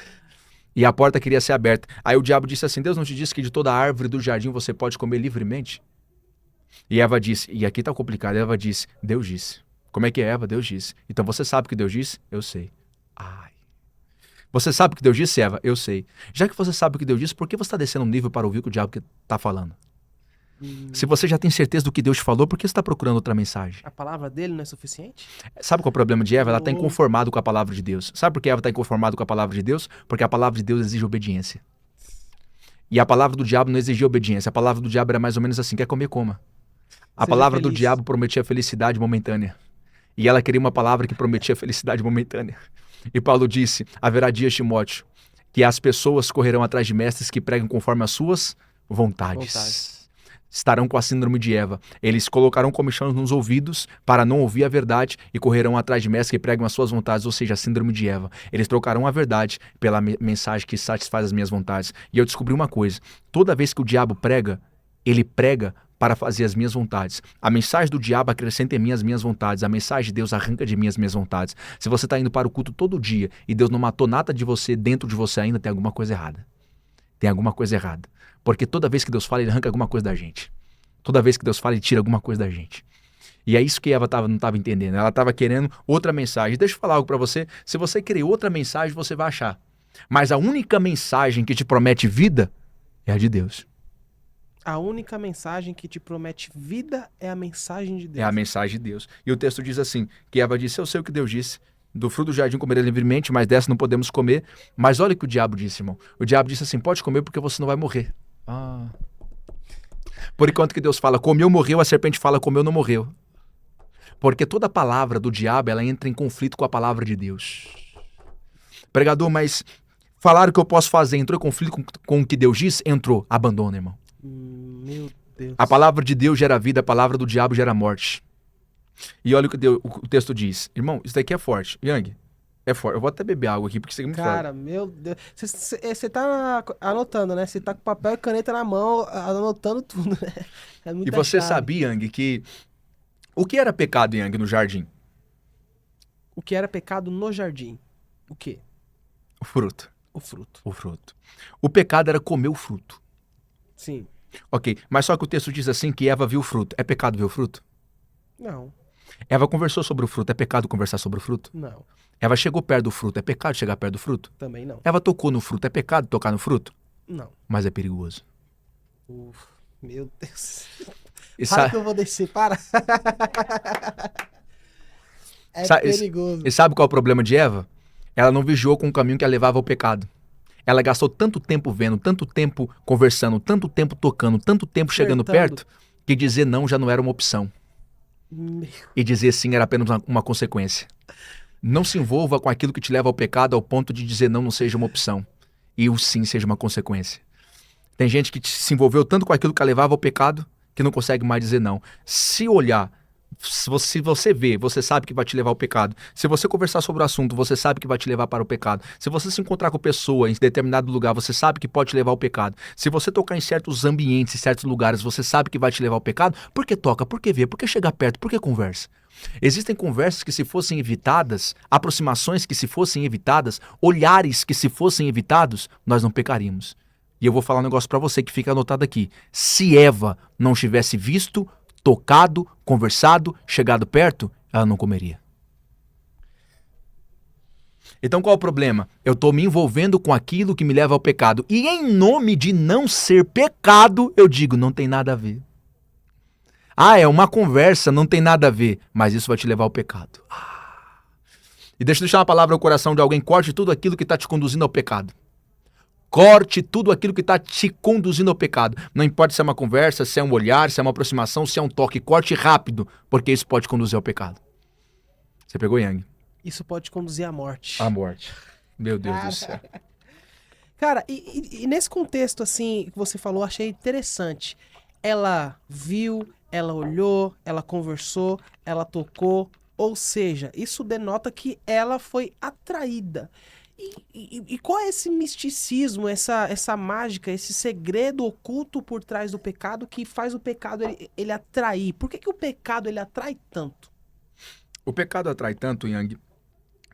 E a porta queria ser aberta. Aí o diabo disse assim, Deus não te disse que de toda árvore do jardim você pode comer livremente? E Eva disse, e aqui tá complicado, Eva disse, Deus disse. Como é que é, Eva? Deus disse. Então você sabe o que Deus disse? Eu sei. Ai. Você sabe o que Deus disse, Eva? Eu sei. Já que você sabe o que Deus disse, por que você está descendo um nível para ouvir o que o diabo está falando? Se você já tem certeza do que Deus te falou, por que você está procurando outra mensagem? A palavra dele não é suficiente? Sabe qual é o problema de Eva? Ela está inconformada com a palavra de Deus. Sabe por que Eva está inconformada com a palavra de Deus? Porque a palavra de Deus exige obediência. E a palavra do diabo não exigia obediência. A palavra do diabo era mais ou menos assim, quer comer, coma. A palavra do diabo prometia felicidade momentânea. E ela queria uma palavra que prometia felicidade momentânea. E Paulo disse, haverá dias, Timóteo, que as pessoas correrão atrás de mestres que pregam conforme as suas vontades. Estarão com a síndrome de Eva. Eles colocarão comichões nos ouvidos para não ouvir a verdade e correrão atrás de mestres que pregam as suas vontades, ou seja, a síndrome de Eva. Eles trocarão a verdade pela mensagem que satisfaz as minhas vontades. E eu descobri uma coisa, toda vez que o diabo prega, ele prega para fazer as minhas vontades. A mensagem do diabo acrescenta em mim as minhas vontades. A mensagem de Deus arranca de mim as minhas vontades. Se você está indo para o culto todo dia e Deus não matou nada de você dentro de você ainda, tem alguma coisa errada. Tem alguma coisa errada. Porque toda vez que Deus fala, ele arranca alguma coisa da gente. Toda vez que Deus fala, ele tira alguma coisa da gente. E é isso que Eva não estava entendendo. Ela estava querendo outra mensagem. Deixa eu falar algo para você. Se você querer outra mensagem, você vai achar. Mas a única mensagem que te promete vida é a de Deus. A única mensagem que te promete vida é a mensagem de Deus. É a mensagem de Deus. E o texto diz assim, que Eva disse, eu sei o que Deus disse. Do fruto do jardim comerei livremente, mas dessa não podemos comer. Mas olha o que o diabo disse, irmão. O diabo disse assim, pode comer porque você não vai morrer. Por enquanto que Deus fala, comeu, morreu, a serpente fala, comeu, não morreu. Porque toda palavra do diabo, ela entra em conflito com a palavra de Deus. Pregador, mas falaram que eu posso fazer, entrou em conflito com o que Deus diz? Entrou, abandona, irmão. Meu Deus. A palavra de Deus gera vida, a palavra do diabo gera morte. E olha o que o texto diz. Irmão, isso daqui é forte. Yang, é forte. Eu vou até beber água aqui, porque isso aqui é muito forte. Cara, meu Deus. Você tá anotando, né? Você tá com papel e caneta na mão, anotando tudo, né? É muita e você chave. sabia, Yang, que... O que era pecado, Yang, no jardim? O que era pecado no jardim? O quê? O fruto. O fruto. O fruto. O pecado era comer o fruto. Sim. Ok, mas só que o texto diz assim que Eva viu o fruto. É pecado ver o fruto? Não. Eva conversou sobre o fruto. É pecado conversar sobre o fruto? Não. Eva chegou perto do fruto. É pecado chegar perto do fruto? Também não. Eva tocou no fruto. É pecado tocar no fruto? Não. Mas é perigoso. Meu Deus. E Para que eu vou descer, para. É perigoso. E sabe qual é o problema de Eva? Ela não vigiou com o caminho que a levava ao pecado. Ela gastou tanto tempo vendo, tanto tempo conversando, tanto tempo tocando, tanto tempo chegando perto, que dizer não já não era uma opção. E dizer sim era apenas uma consequência. Não se envolva com aquilo que te leva ao pecado ao ponto de dizer não seja uma opção. E o sim seja uma consequência. Tem gente que se envolveu tanto com aquilo que a levava ao pecado que não consegue mais dizer não. Se olhar, se você vê, você sabe que vai te levar ao pecado. Se você conversar sobre o assunto, você sabe que vai te levar para o pecado. Se você se encontrar com pessoa em determinado lugar, você sabe que pode te levar ao pecado. Se você tocar em certos ambientes, em certos lugares, você sabe que vai te levar ao pecado. Por que toca? Por que vê? Por que chega perto? Por que conversa? Existem conversas que se fossem evitadas, aproximações que se fossem evitadas, olhares que se fossem evitados, nós não pecaríamos. E eu vou falar um negócio para você que fica anotado aqui. Se Eva não tivesse visto, tocado, conversado, chegado perto, ela não comeria. Então qual é o problema? Eu estou me envolvendo com aquilo que me leva ao pecado. E em nome de não ser pecado, eu digo, não tem nada a ver. É uma conversa, não tem nada a ver, mas isso vai te levar ao pecado. E deixa eu deixar uma palavra no coração de alguém, corte tudo aquilo que está te conduzindo ao pecado. Corte tudo aquilo que está te conduzindo ao pecado. Não importa se é uma conversa, se é um olhar, se é uma aproximação, se é um toque. Corte rápido, porque isso pode conduzir ao pecado. Você pegou, Yang? Isso pode conduzir à morte. À morte. Meu Deus do céu. Cara, e nesse contexto, assim, que você falou, achei interessante. Ela viu, ela olhou, ela conversou, ela tocou. Ou seja, isso denota que ela foi atraída. E qual é esse misticismo, essa mágica, esse segredo oculto por trás do pecado que faz o pecado ele atrair? Por que o pecado ele atrai tanto? O pecado atrai tanto, Yang,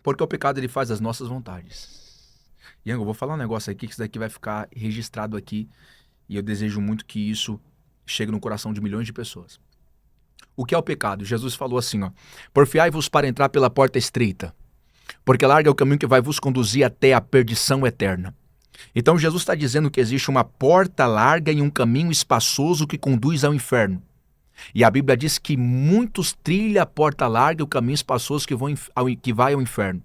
Porque o pecado ele faz as nossas vontades. Yang, eu vou falar um negócio aqui, que isso daqui vai ficar registrado aqui, e eu desejo muito que isso chegue no coração de milhões de pessoas. O que é o pecado? Jesus falou assim, ó: porfiai-vos para entrar pela porta estreita, porque largo é o caminho que vai vos conduzir até a perdição eterna. Então Jesus está dizendo que existe uma porta larga e um caminho espaçoso que conduz ao inferno. E a Bíblia diz que muitos trilham a porta larga e o caminho espaçoso que vai ao inferno.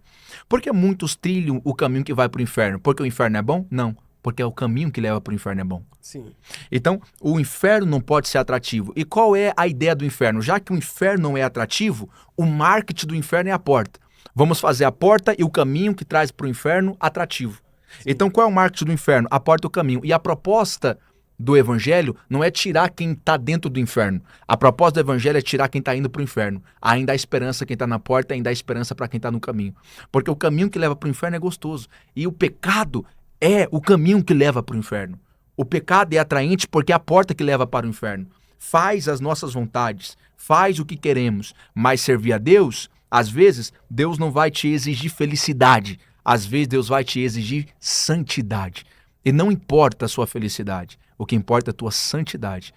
Por que muitos trilham o caminho que vai para o inferno? Porque o inferno é bom? Não. Porque é o caminho que leva para o inferno é bom. Sim. Então, o inferno não pode ser atrativo. E qual é a ideia do inferno? Já que o inferno não é atrativo, o marketing do inferno é a porta. Vamos fazer a porta e o caminho que traz para o inferno atrativo. Sim. Então, qual é o marketing do inferno? A porta e o caminho. E a proposta do evangelho não é tirar quem está dentro do inferno. A proposta do evangelho é tirar quem está indo para o inferno. Ainda há esperança quem está na porta, ainda há esperança para quem está no caminho. Porque o caminho que leva para o inferno é gostoso. E o pecado é o caminho que leva para o inferno. O pecado é atraente porque é a porta que leva para o inferno. Faz as nossas vontades, faz o que queremos, mas servir a Deus, às vezes, Deus não vai te exigir felicidade. Às vezes, Deus vai te exigir santidade. E não importa a sua felicidade, o que importa é a tua santidade.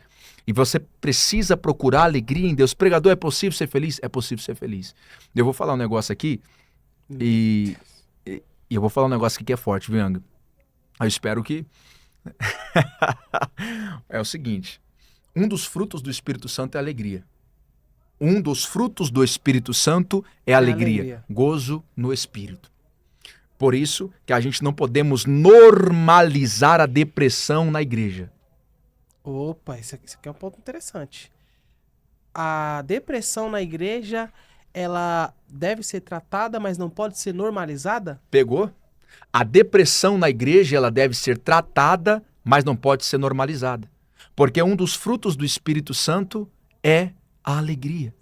E você precisa procurar alegria em Deus. Pregador, é possível ser feliz? É possível ser feliz. Eu vou falar um negócio aqui e eu vou falar um negócio aqui que é forte, viu, Yang? Eu espero que... É o seguinte, um dos frutos do Espírito Santo é a alegria. Um dos frutos do Espírito Santo é a alegria. Gozo no Espírito. Por isso que a gente não podemos normalizar a depressão na igreja. Opa, isso aqui é um ponto interessante. A depressão na igreja, ela deve ser tratada, mas não pode ser normalizada? Pegou? A depressão na igreja, ela deve ser tratada, mas não pode ser normalizada. Porque um dos frutos do Espírito Santo é a alegria.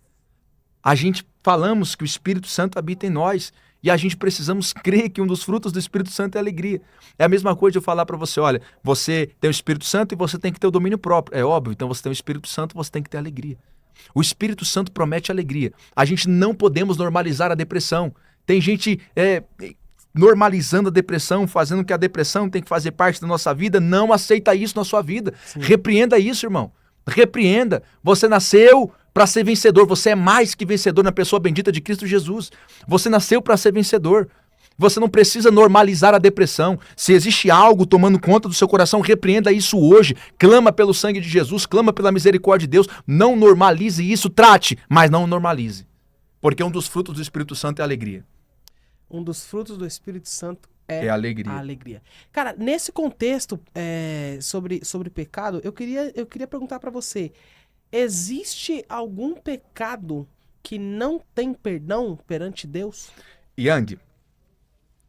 A gente falamos que o Espírito Santo habita em nós e a gente precisamos crer que um dos frutos do Espírito Santo é a alegria. É a mesma coisa de eu falar para você, olha, você tem o Espírito Santo e você tem que ter o domínio próprio. É óbvio, então você tem o Espírito Santo, você tem que ter alegria. O Espírito Santo promete alegria. A gente não podemos normalizar a depressão. Tem gente normalizando a depressão, fazendo que a depressão tem que fazer parte da nossa vida. Não aceita isso na sua vida. Sim. Repreenda isso, irmão. Repreenda. Você nasceu para ser vencedor. Você é mais que vencedor na pessoa bendita de Cristo Jesus. Você nasceu para ser vencedor. Você não precisa normalizar a depressão. Se existe algo tomando conta do seu coração, repreenda isso hoje. Clama pelo sangue de Jesus, clama pela misericórdia de Deus. Não normalize isso, trate, mas não normalize. Porque um dos frutos do Espírito Santo é a alegria. Um dos frutos do Espírito Santo é a alegria. Cara, nesse contexto sobre pecado, eu queria perguntar para você, existe algum pecado que não tem perdão perante Deus? Yang,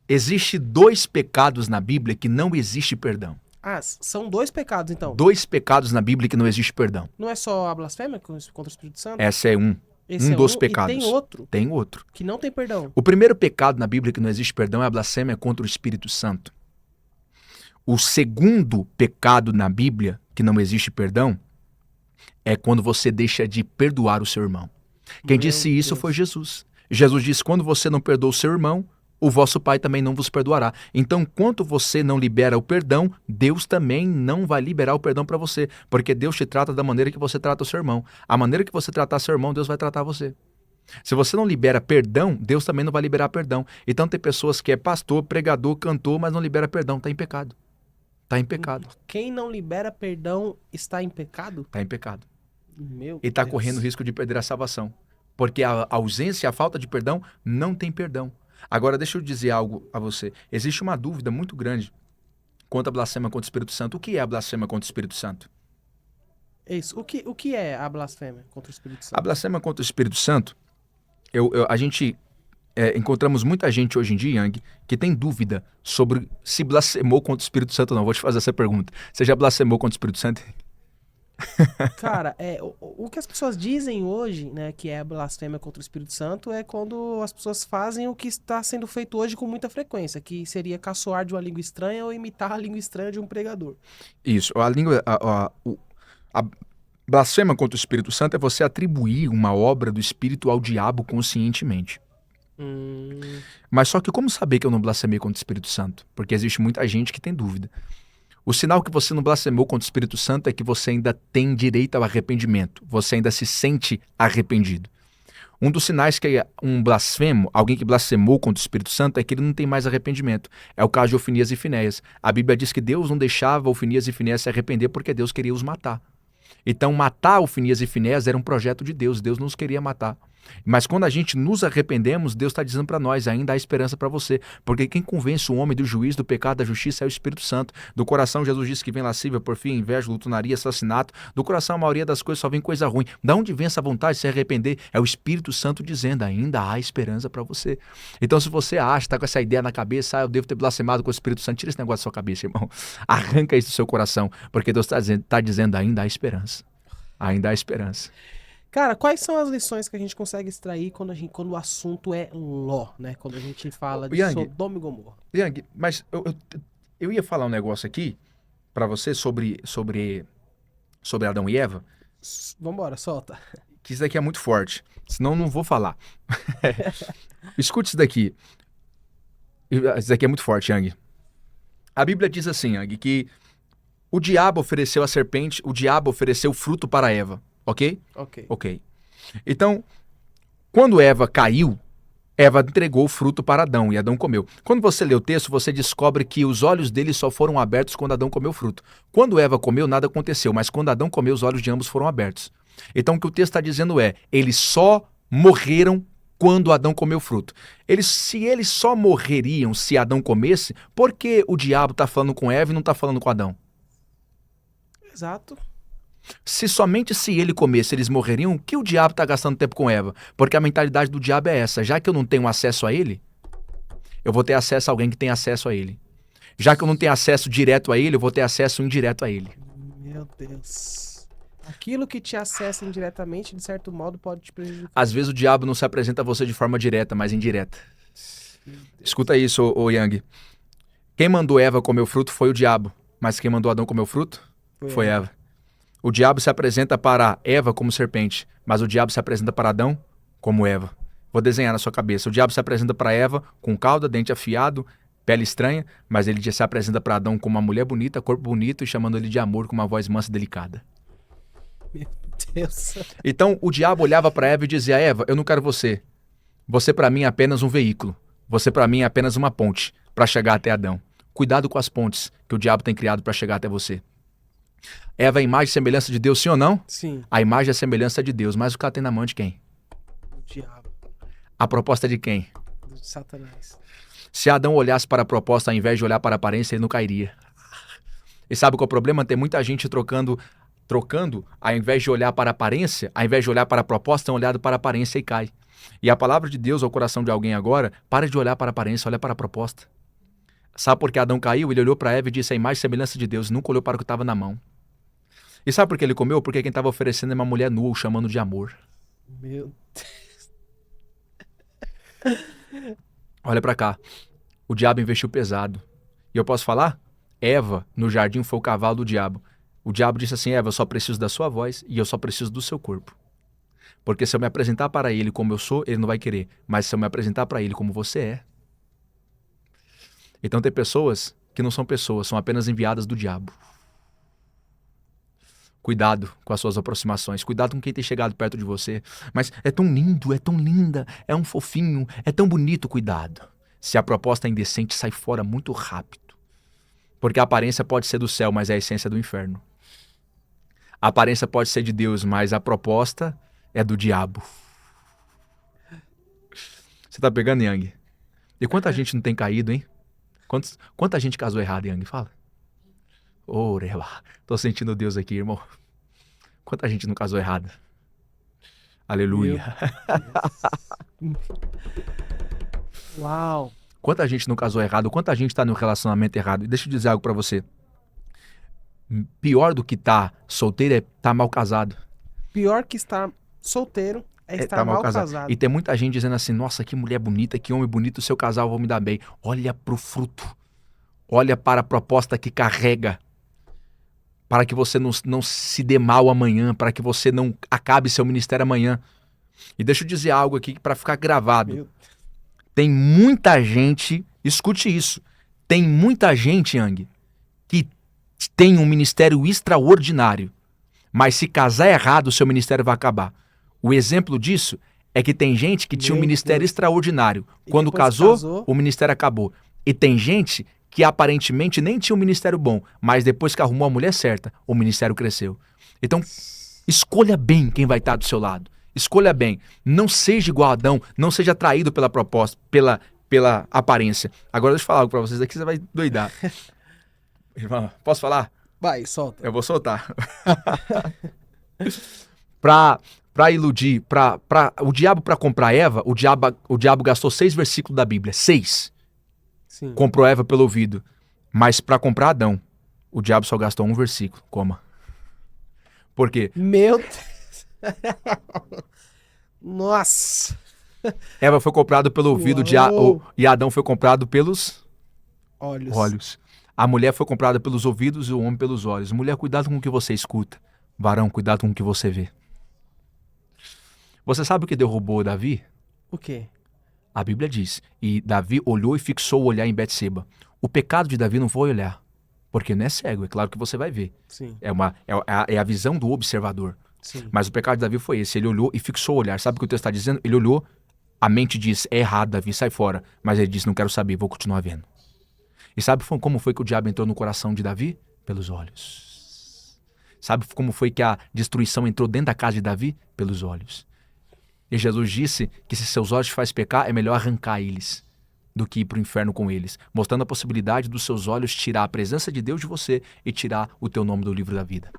existe 2 pecados na Bíblia que não existe perdão. Ah, são 2 pecados então? 2 pecados na Bíblia que não existe perdão. Não é só a blasfêmia contra o Espírito Santo? Essa é um dos pecados. E tem outro? Tem outro. Que não tem perdão. O primeiro pecado na Bíblia que não existe perdão é a blasfêmia contra o Espírito Santo. O segundo pecado na Bíblia que não existe perdão é quando você deixa de perdoar o seu irmão. Quem disse isso foi Jesus. Jesus disse, quando você não perdoa o seu irmão, o vosso Pai também não vos perdoará. Então, enquanto você não libera o perdão, Deus também não vai liberar o perdão para você, porque Deus te trata da maneira que você trata o seu irmão. A maneira que você tratar seu irmão, Deus vai tratar você. Se você não libera perdão, Deus também não vai liberar perdão. Então, tem pessoas que é pastor, pregador, cantor, mas não libera perdão, está em pecado. Está em pecado. Quem não libera perdão está em pecado? Está em pecado. Meu e está correndo risco de perder a salvação. Porque a ausência, a falta de perdão, não tem perdão. Agora, deixa eu dizer algo a você. Existe uma dúvida muito grande quanto à blasfêmia contra o Espírito Santo. O que é a blasfêmia contra o Espírito Santo? Isso. O que é a blasfêmia contra o Espírito Santo? A blasfêmia contra o Espírito Santo, a gente encontramos muita gente hoje em dia, Yang, que tem dúvida sobre se blasfemou contra o Espírito Santo ou não. Vou te fazer essa pergunta. Você já blasfemou contra o Espírito Santo? Cara, o que as pessoas dizem hoje, né, que é a blasfêmia contra o Espírito Santo, é quando as pessoas fazem o que está sendo feito hoje com muita frequência, que seria caçoar de uma língua estranha ou imitar a língua estranha de um pregador. Isso, a blasfêmia contra o Espírito Santo é você atribuir uma obra do Espírito ao diabo conscientemente. Mas só que como saber que eu não blasfemei contra o Espírito Santo? Porque existe muita gente que tem dúvida. O sinal que você não blasfemou contra o Espírito Santo é que você ainda tem direito ao arrependimento. Você ainda se sente arrependido. Um dos sinais que um blasfemo, alguém que blasfemou contra o Espírito Santo, é que ele não tem mais arrependimento. É o caso de Ofinias e Finéias. A Bíblia diz que Deus não deixava Ofinias e Finéias se arrepender porque Deus queria os matar. Então matar Ofinias e Finéias era um projeto de Deus. Deus não os queria matar. Mas quando a gente nos arrependemos, Deus está dizendo para nós, ainda há esperança para você. Porque quem convence o homem do juízo, do pecado, da justiça é o Espírito Santo. Do coração, Jesus disse que vem lascívia, porfia, inveja, lutonaria, assassinato. Do coração, a maioria das coisas só vem coisa ruim. Da onde vem essa vontade de se arrepender? É o Espírito Santo dizendo, ainda há esperança para você. Então se você acha, está com essa ideia na cabeça, eu devo ter blasfemado com o Espírito Santo, tira esse negócio da sua cabeça, irmão. Arranca isso do seu coração, porque Deus está dizendo, ainda há esperança. Ainda há esperança. Cara, quais são as lições que a gente consegue extrair quando o assunto é Ló, né? Quando a gente fala de Sodoma e Gomorra. Yang, mas eu ia falar um negócio aqui para você sobre Adão e Eva. Vambora, solta. Que isso daqui é muito forte, senão eu não vou falar. Escute isso daqui. Isso daqui é muito forte, Yang. A Bíblia diz assim, Yang, que o diabo ofereceu à serpente, o diabo ofereceu fruto para Eva. Ok? Ok. Então, quando Eva caiu, Eva entregou o fruto para Adão e Adão comeu. Quando você lê o texto, você descobre que os olhos dele só foram abertos quando Adão comeu o fruto. Quando Eva comeu, nada aconteceu, mas quando Adão comeu, os olhos de ambos foram abertos. Então, o que o texto está dizendo é, eles só morreram quando Adão comeu o fruto. Se eles só morreriam se Adão comesse, por que o diabo está falando com Eva e não está falando com Adão? Exato. Se somente se ele comesse eles morreriam, que o diabo está gastando tempo com Eva? Porque a mentalidade do diabo é essa, já que eu não tenho acesso a ele, eu vou ter acesso a alguém que tem acesso a ele. Já que eu não tenho acesso direto a ele, eu vou ter acesso indireto a ele. Meu Deus. Aquilo que te acessa indiretamente, de certo modo, pode te prejudicar. Às vezes o diabo não se apresenta a você de forma direta, mas indireta. Escuta isso, ô Yang. Quem mandou Eva comer o fruto foi o diabo, mas quem mandou Adão comer o fruto foi Eva. O diabo se apresenta para Eva como serpente, mas o diabo se apresenta para Adão como Eva. Vou desenhar na sua cabeça. O diabo se apresenta para Eva com cauda, dente afiado, pele estranha, mas ele se apresenta para Adão como uma mulher bonita, corpo bonito e chamando ele de amor com uma voz mansa e delicada. Meu Deus. Então o diabo olhava para Eva e dizia, Eva, eu não quero você. Você para mim é apenas um veículo. Você para mim é apenas uma ponte para chegar até Adão. Cuidado com as pontes que o diabo tem criado para chegar até você. Eva é a imagem e semelhança de Deus, sim ou não? Sim. A imagem e a semelhança é de Deus, mas o que ela tem na mão de quem? O diabo. A proposta é de quem? Do Satanás. Se Adão olhasse para a proposta ao invés de olhar para a aparência, ele não cairia. E sabe qual é o problema? Tem muita gente trocando, ao invés de olhar para a aparência, ao invés de olhar para a proposta, tem olhado para a aparência e cai. E a palavra de Deus ao coração de alguém agora, para de olhar para a aparência, olha para a proposta. Sabe por que Adão caiu? Ele olhou para Eva e disse a imagem e semelhança de Deus, nunca olhou para o que estava na mão. E sabe por que ele comeu? Porque quem estava oferecendo é uma mulher nua, o chamando de amor. Meu Deus. Olha para cá. O diabo investiu pesado. E eu posso falar? Eva, no jardim, foi o cavalo do diabo. O diabo disse assim, Eva, eu só preciso da sua voz e eu só preciso do seu corpo. Porque se eu me apresentar para ele como eu sou, ele não vai querer. Mas se eu me apresentar para ele como você é. Então tem pessoas que não são pessoas, são apenas enviadas do diabo. Cuidado com as suas aproximações, cuidado com quem tem chegado perto de você. Mas é tão lindo, é tão linda, é um fofinho, é tão bonito, cuidado. Se a proposta é indecente, sai fora muito rápido. Porque a aparência pode ser do céu, mas é a essência do inferno. A aparência pode ser de Deus, mas a proposta é do diabo. Você tá pegando, Yang? E quanta gente não tem caído, hein? Quanta gente casou errado, Yang? Fala. Oreba. Tô sentindo Deus aqui, irmão. Quanta gente não casou errado. Aleluia. Uau. Quanta gente não casou errado, quanta gente tá no relacionamento errado. E deixa eu dizer algo pra você. Pior do que tá solteiro é tá mal casado. Pior que estar solteiro é estar tá mal casado. E tem muita gente dizendo assim, nossa, que mulher bonita, que homem bonito, seu casal vai me dar bem. Olha pro fruto. Olha para a proposta que carrega. Para que você não se dê mal amanhã, para que você não acabe seu ministério amanhã. E deixa eu dizer algo aqui para ficar gravado. Tem muita gente, escute isso, tem muita gente, Yang, que tem um ministério extraordinário, mas se casar errado, o seu ministério vai acabar. O exemplo disso é que tem gente que tinha um ministério extraordinário. Quando casou, o ministério acabou. E tem gente que aparentemente nem tinha um ministério bom, mas depois que arrumou a mulher certa, o ministério cresceu. Então, escolha bem quem vai estar do seu lado. Escolha bem. Não seja igual a Adão, não seja atraído pela proposta, pela aparência. Agora deixa eu falar algo pra vocês aqui, você vai doidar. Irmão, posso falar? Vai, solta. Eu vou soltar. Pra iludir, o diabo pra comprar Eva, o diabo gastou 6 versículos da Bíblia. 6. Sim. Comprou Eva pelo ouvido. Mas pra comprar Adão, o diabo só gastou 1 versículo. Coma. Por quê? Meu Deus. Nossa. Eva foi comprado pelo ouvido e Adão foi comprado pelos olhos. A mulher foi comprada pelos ouvidos e o homem pelos olhos. Mulher, cuidado com o que você escuta. Varão, cuidado com o que você vê. Você sabe o que derrubou Davi? O quê? A Bíblia diz, e Davi olhou e fixou o olhar em Betseba. O pecado de Davi não foi olhar, porque não é cego, é claro que você vai ver. Sim. É a visão do observador. Sim. Mas o pecado de Davi foi esse, ele olhou e fixou o olhar. Sabe o que o texto está dizendo? Ele olhou, a mente diz, é errado, Davi, sai fora. Mas ele disse, não quero saber, vou continuar vendo. E sabe como foi que o diabo entrou no coração de Davi? Pelos olhos. Sabe como foi que a destruição entrou dentro da casa de Davi? Pelos olhos. E Jesus disse que se seus olhos te fazem pecar, é melhor arrancar eles do que ir para o inferno com eles, mostrando a possibilidade dos seus olhos tirar a presença de Deus de você e tirar o teu nome do livro da vida.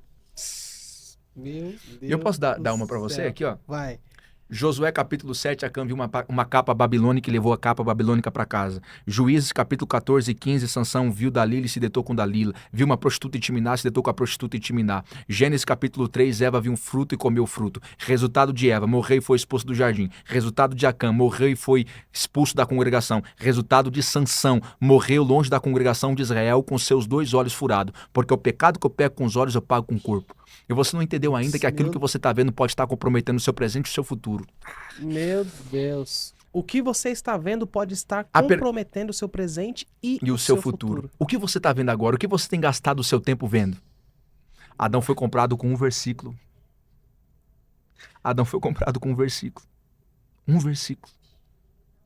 Meu Deus. E eu posso dar uma para você aqui, ó? Vai. Josué capítulo 7, Acã viu uma capa babilônica e levou a capa babilônica para casa. Juízes capítulo 14 e 15, Sansão viu Dalila e se deitou com Dalila. Viu uma prostituta em Timiná, se deitou com a prostituta em Timiná. Gênesis capítulo 3, Eva viu um fruto e comeu o fruto. Resultado de Eva, morreu e foi expulso do jardim. Resultado de Acã, morreu e foi expulso da congregação. Resultado de Sansão, morreu longe da congregação de Israel com seus 2 olhos furados. Porque o pecado que eu pego com os olhos eu pago com o corpo. E você não entendeu ainda que aquilo que você está vendo pode estar comprometendo o seu presente e o seu futuro. Meu Deus. O que você está vendo pode estar comprometendo o seu presente e o seu futuro. O que você está vendo agora? O que você tem gastado o seu tempo vendo? Adão foi comprado com 1 versículo. Adão foi comprado com 1 versículo. 1 versículo.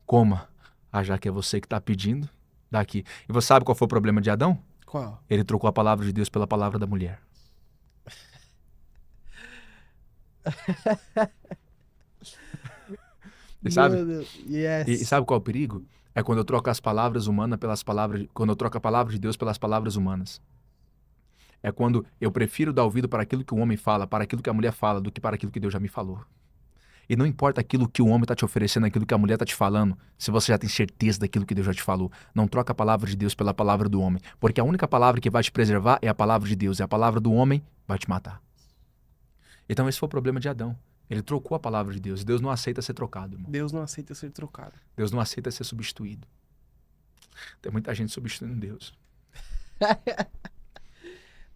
Coma. Já que é você que está pedindo, daqui. E você sabe qual foi o problema de Adão? Qual? Ele trocou a palavra de Deus pela palavra da mulher. E sabe? Yes. E sabe qual é o perigo? É quando eu troco as palavras humanas pelas palavras... Quando eu troco a palavra de Deus pelas palavras humanas. É quando eu prefiro dar ouvido para aquilo que o homem fala, para aquilo que a mulher fala, do que para aquilo que Deus já me falou. E não importa aquilo que o homem está te oferecendo, aquilo que a mulher está te falando, se você já tem certeza daquilo que Deus já te falou. Não troca a palavra de Deus pela palavra do homem. Porque a única palavra que vai te preservar é a palavra de Deus. E a palavra do homem vai te matar. Então esse foi o problema de Adão. Ele trocou a palavra de Deus. Deus não aceita ser trocado, irmão. Deus não aceita ser trocado. Deus não aceita ser substituído. Tem muita gente substituindo Deus.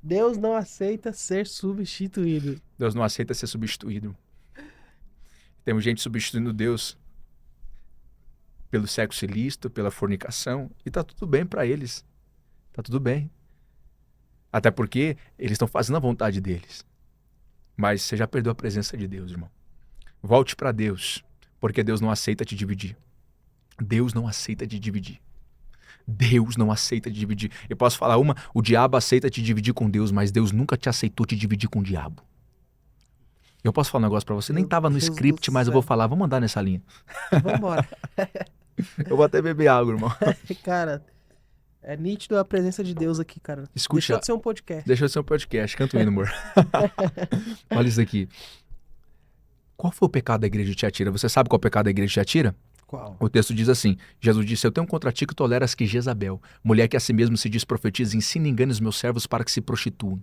Deus não aceita ser substituído. Deus não aceita ser substituído. Temos gente substituindo Deus pelo sexo ilícito, pela fornicação. E tá tudo bem para eles. Tá tudo bem. Até porque eles estão fazendo a vontade deles. Mas você já perdeu a presença de Deus, irmão. Volte para Deus, porque Deus não aceita te dividir. Deus não aceita te dividir. Deus não aceita te dividir. Eu posso falar uma, o diabo aceita te dividir com Deus, mas Deus nunca te aceitou te dividir com o diabo. Eu posso falar um negócio para você, nem tava no script, mas eu vou falar, vamos andar nessa linha. Vambora. Eu vou até beber água, irmão. Cara, é nítido a presença de Deus aqui, cara. Escute, deixou de ser um podcast. Deixou de ser um podcast. Canta o hino, amor. Olha isso aqui. Qual foi o pecado da igreja de Tiatira? Você sabe qual é o pecado da igreja de Tiatira? Qual? O texto diz assim, Jesus disse, eu tenho contra ti que toleras que Jezabel, mulher que a si mesmo se diz profetiza, ensina e engana os meus servos para que se prostituam.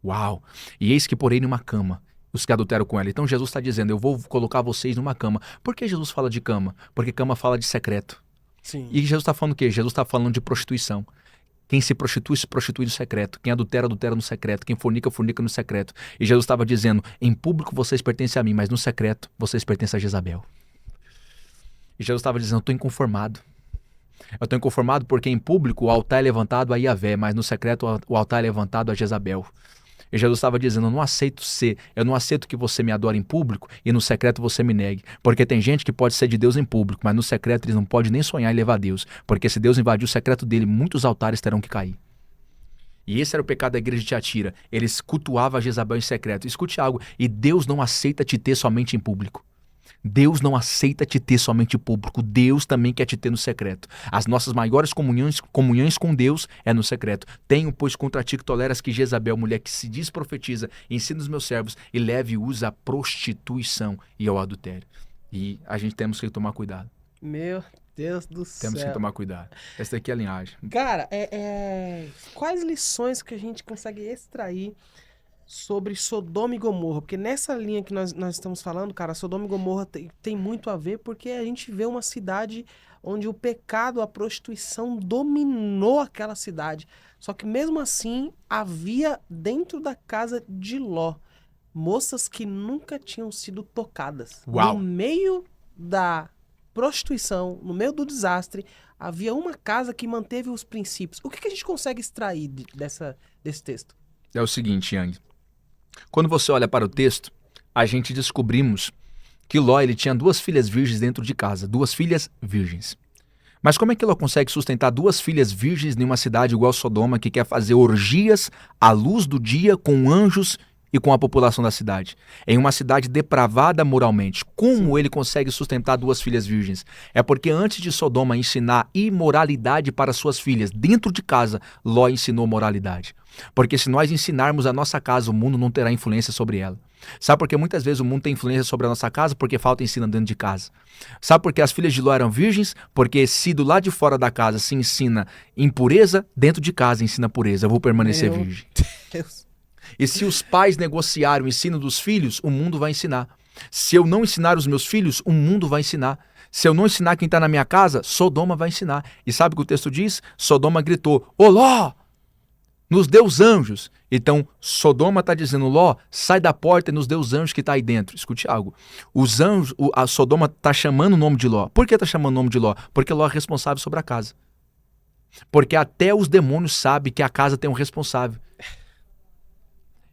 Uau! E eis que porei numa cama os que adulteram com ela. Então Jesus está dizendo, eu vou colocar vocês numa cama. Por que Jesus fala de cama? Porque cama fala de secreto. Sim. E Jesus está falando o quê? Jesus está falando de prostituição. Quem se prostitui no secreto. Quem adultera no secreto. Quem fornica no secreto. E Jesus estava dizendo, em público vocês pertencem a mim, mas no secreto vocês pertencem a Jezabel. E Jesus estava dizendo, eu estou inconformado. Eu estou inconformado porque em público o altar é levantado a Yahvé, mas no secreto o altar é levantado a Jezabel. E Jesus estava dizendo, eu não aceito que você me adore em público e no secreto você me negue. Porque tem gente que pode ser de Deus em público, mas no secreto eles não podem nem sonhar em levar Deus. Porque se Deus invadir o secreto dele, muitos altares terão que cair. E esse era o pecado da igreja de Tiatira. Eles cultuavam a Jezabel em secreto. Escute algo, e Deus não aceita te ter somente em público. Deus não aceita te ter somente em público. Deus também quer te ter no secreto. As nossas maiores comunhões com Deus é no secreto. Tenho, pois, contra ti que toleras que Jezabel, mulher que se diz profetiza, ensina os meus servos e leve e usa a prostituição e ao adultério. E a gente temos que tomar cuidado. Meu Deus do céu. Temos que tomar cuidado. Essa daqui é a linhagem. Cara, quais lições que a gente consegue extrair sobre Sodoma e Gomorra? Porque nessa linha que nós estamos falando, cara, Sodoma e Gomorra tem muito a ver, porque a gente vê uma cidade onde o pecado, a prostituição dominou aquela cidade. Só que mesmo assim, havia dentro da casa de Ló moças que nunca tinham sido tocadas. Uau. No meio da prostituição, no meio do desastre, havia uma casa que manteve os princípios. O que a gente consegue extrair desse texto? É o seguinte, Yang. Quando você olha para o texto, a gente descobrimos que Ló ele tinha 2 filhas virgens dentro de casa, 2 filhas virgens. Mas como é que Ló consegue sustentar 2 filhas virgens em uma cidade igual Sodoma, que quer fazer orgias à luz do dia com anjos e com a população da cidade? Em uma cidade depravada moralmente, como ele consegue sustentar 2 filhas virgens? É porque antes de Sodoma ensinar imoralidade para suas filhas, dentro de casa, Ló ensinou moralidade. Porque se nós ensinarmos a nossa casa, o mundo não terá influência sobre ela. Sabe por que muitas vezes o mundo tem influência sobre a nossa casa? Porque falta ensino dentro de casa. Sabe por que as filhas de Ló eram virgens? Porque se do lado de fora da casa se ensina impureza, dentro de casa ensina pureza. Eu vou permanecer virgem. Deus. E se os pais negociarem o ensino dos filhos, o mundo vai ensinar. Se eu não ensinar os meus filhos, o mundo vai ensinar. Se eu não ensinar quem está na minha casa, Sodoma vai ensinar. E sabe o que o texto diz? Sodoma gritou, ô Ló, nos dê os anjos. Então, Sodoma está dizendo, Ló, sai da porta e nos dê os anjos que está aí dentro. Escute algo. Os anjos, a Sodoma está chamando o nome de Ló. Por que está chamando o nome de Ló? Porque Ló é responsável sobre a casa. Porque até os demônios sabem que a casa tem um responsável.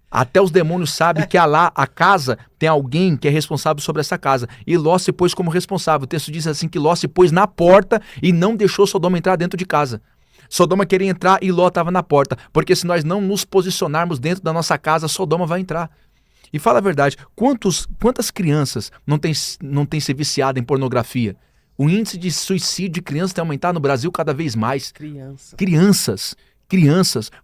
Até os demônios sabem que a casa tem alguém que é responsável sobre essa casa. E Ló se pôs como responsável. O texto diz assim que Ló se pôs na porta e não deixou Sodoma entrar dentro de casa. Sodoma queria entrar e Ló estava na porta. Porque se nós não nos posicionarmos dentro da nossa casa, Sodoma vai entrar. E fala a verdade, quantas crianças não têm se viciado em pornografia? O índice de suicídio de crianças tem aumentado no Brasil cada vez mais. Crianças.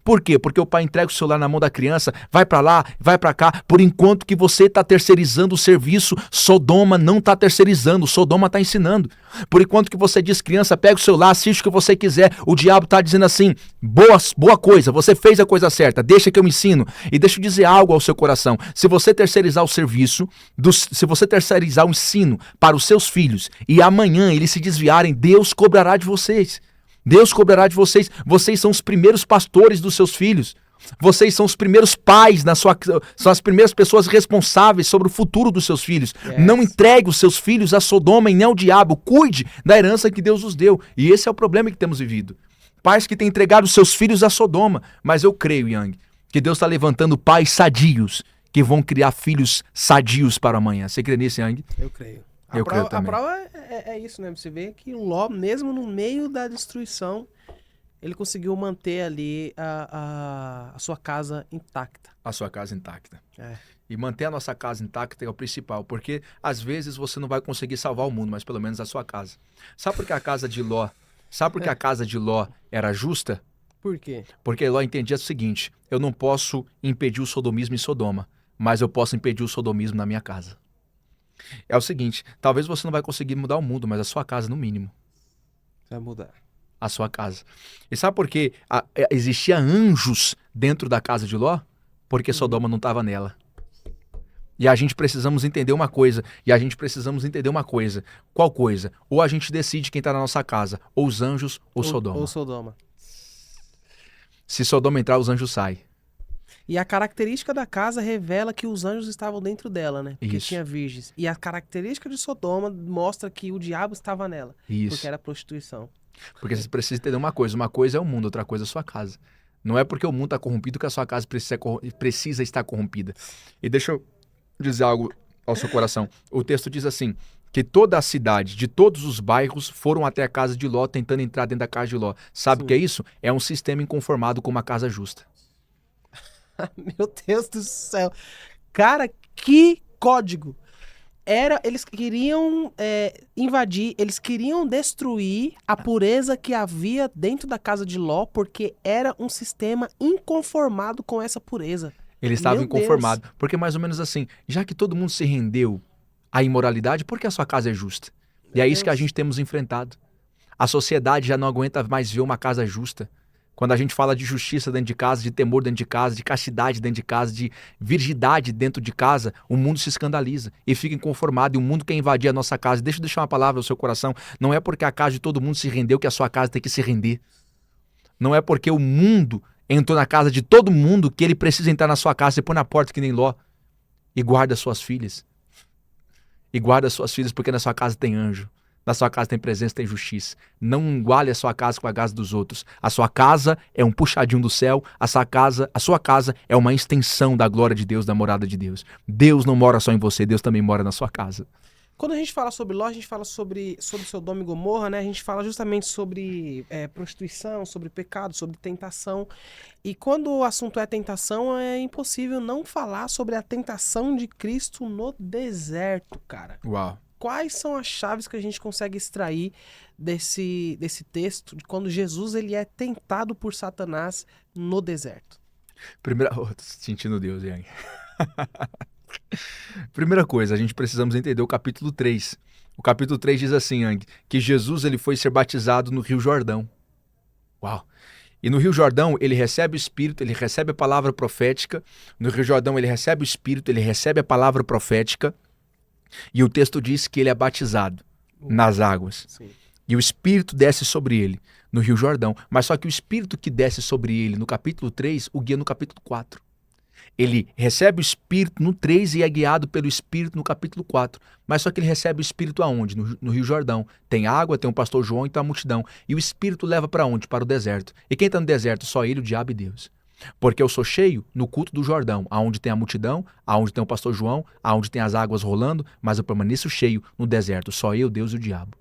Por quê? Porque o pai entrega o celular na mão da criança, vai pra lá, vai pra cá. Por enquanto que você tá terceirizando o serviço, Sodoma não tá terceirizando, Sodoma tá ensinando. Por enquanto que você diz, criança, pega o celular, assiste o que você quiser, o diabo tá dizendo assim, boa coisa, você fez a coisa certa, deixa que eu me ensino. E deixa eu dizer algo ao seu coração, se você terceirizar o serviço, se você terceirizar o ensino para os seus filhos, e amanhã eles se desviarem, Deus cobrará de vocês. Deus cobrará de vocês. Vocês são os primeiros pastores dos seus filhos. Vocês são os primeiros pais, são as primeiras pessoas responsáveis sobre o futuro dos seus filhos. Yes. Não entregue os seus filhos a Sodoma e nem ao diabo. Cuide da herança que Deus os deu. E esse é o problema que temos vivido. Pais que têm entregado os seus filhos a Sodoma. Mas eu creio, Yang, que Deus está levantando pais sadios que vão criar filhos sadios para amanhã. Você crê nisso, Yang? Eu creio. A prova é isso, né? Você vê que Ló, mesmo no meio da destruição, ele conseguiu manter ali a sua casa intacta. A sua casa intacta. E manter a nossa casa intacta é o principal, porque às vezes você não vai conseguir salvar o mundo, mas pelo menos a sua casa. Sabe por que a casa de Ló, a casa de Ló era justa? Por quê? Porque Ló entendia o seguinte, eu não posso impedir o sodomismo em Sodoma, mas eu posso impedir o sodomismo na minha casa. É o seguinte, talvez você não vai conseguir mudar o mundo, mas a sua casa no mínimo. Vai mudar. A sua casa. E sabe por que existia anjos dentro da casa de Ló? Porque Sodoma não estava nela. E a gente precisamos entender uma coisa. Qual coisa? Ou a gente decide quem está na nossa casa, ou os anjos ou Sodoma. Ou Sodoma. Se Sodoma entrar, os anjos saem. E a característica da casa revela que os anjos estavam dentro dela, né? Porque Isso. tinha virgens. E a característica de Sodoma mostra que o diabo estava nela. Isso. Porque era prostituição. Porque você precisa entender uma coisa é o mundo, outra coisa é a sua casa. Não é porque o mundo está corrompido que a sua casa precisa estar corrompida. E deixa eu dizer algo ao seu coração. O texto diz assim, que toda a cidade, de todos os bairros, foram até a casa de Ló, tentando entrar dentro da casa de Ló. Sabe o que é isso? É um sistema inconformado com uma casa justa. Meu Deus do céu. Cara, que código. Eles queriam invadir, eles queriam destruir a pureza que havia dentro da casa de Ló, porque era um sistema inconformado com essa pureza. Eles estavam inconformados. Porque mais ou menos assim, já que todo mundo se rendeu à imoralidade, por que a sua casa é justa? E é isso que a gente temos enfrentado. A sociedade já não aguenta mais ver uma casa justa. Quando a gente fala de justiça dentro de casa, de temor dentro de casa, de castidade dentro de casa, de virgindade dentro de casa, o mundo se escandaliza e fica inconformado e o mundo quer invadir a nossa casa. Deixa eu deixar uma palavra ao seu coração. Não é porque a casa de todo mundo se rendeu que a sua casa tem que se render. Não é porque o mundo entrou na casa de todo mundo que ele precisa entrar na sua casa. Você põe na porta que nem Ló e guarda suas filhas. E guarda suas filhas porque na sua casa tem anjo. Na sua casa tem presença, tem justiça. Não iguale a sua casa com a casa dos outros. A sua casa é um puxadinho do céu. A sua casa é uma extensão da glória de Deus, da morada de Deus. Deus não mora só em você, Deus também mora na sua casa. Quando a gente fala sobre Ló, a gente fala sobre Sodoma e Gomorra, né? A gente fala justamente sobre prostituição, sobre pecado, sobre tentação. E quando o assunto é tentação, é impossível não falar sobre a tentação de Cristo no deserto, cara. Uau. Quais são as chaves que a gente consegue extrair desse texto, de quando Jesus ele é tentado por Satanás no deserto? Tô sentindo Deus, Yang. Primeira coisa, a gente precisamos entender o capítulo 3. O capítulo 3 diz assim, Yang, que Jesus ele foi ser batizado no Rio Jordão. Uau! E no Rio Jordão ele recebe o Espírito, ele recebe a palavra profética. No Rio Jordão ele recebe o Espírito, ele recebe a palavra profética. E o texto diz que ele é batizado nas águas. Sim. E o Espírito desce sobre ele no Rio Jordão. Mas só que o Espírito que desce sobre ele no capítulo 3, o guia no capítulo 4. Ele recebe o Espírito no 3 e é guiado pelo Espírito no capítulo 4. Mas só que ele recebe o Espírito aonde? No Rio Jordão. Tem água, tem o pastor João e tem a multidão. E o Espírito leva para onde? Para o deserto. E quem está no deserto? Só ele, o diabo e Deus. Porque eu sou cheio no culto do Jordão, aonde tem a multidão, aonde tem o pastor João, aonde tem as águas rolando, mas eu permaneço cheio no deserto, só eu, Deus e o diabo.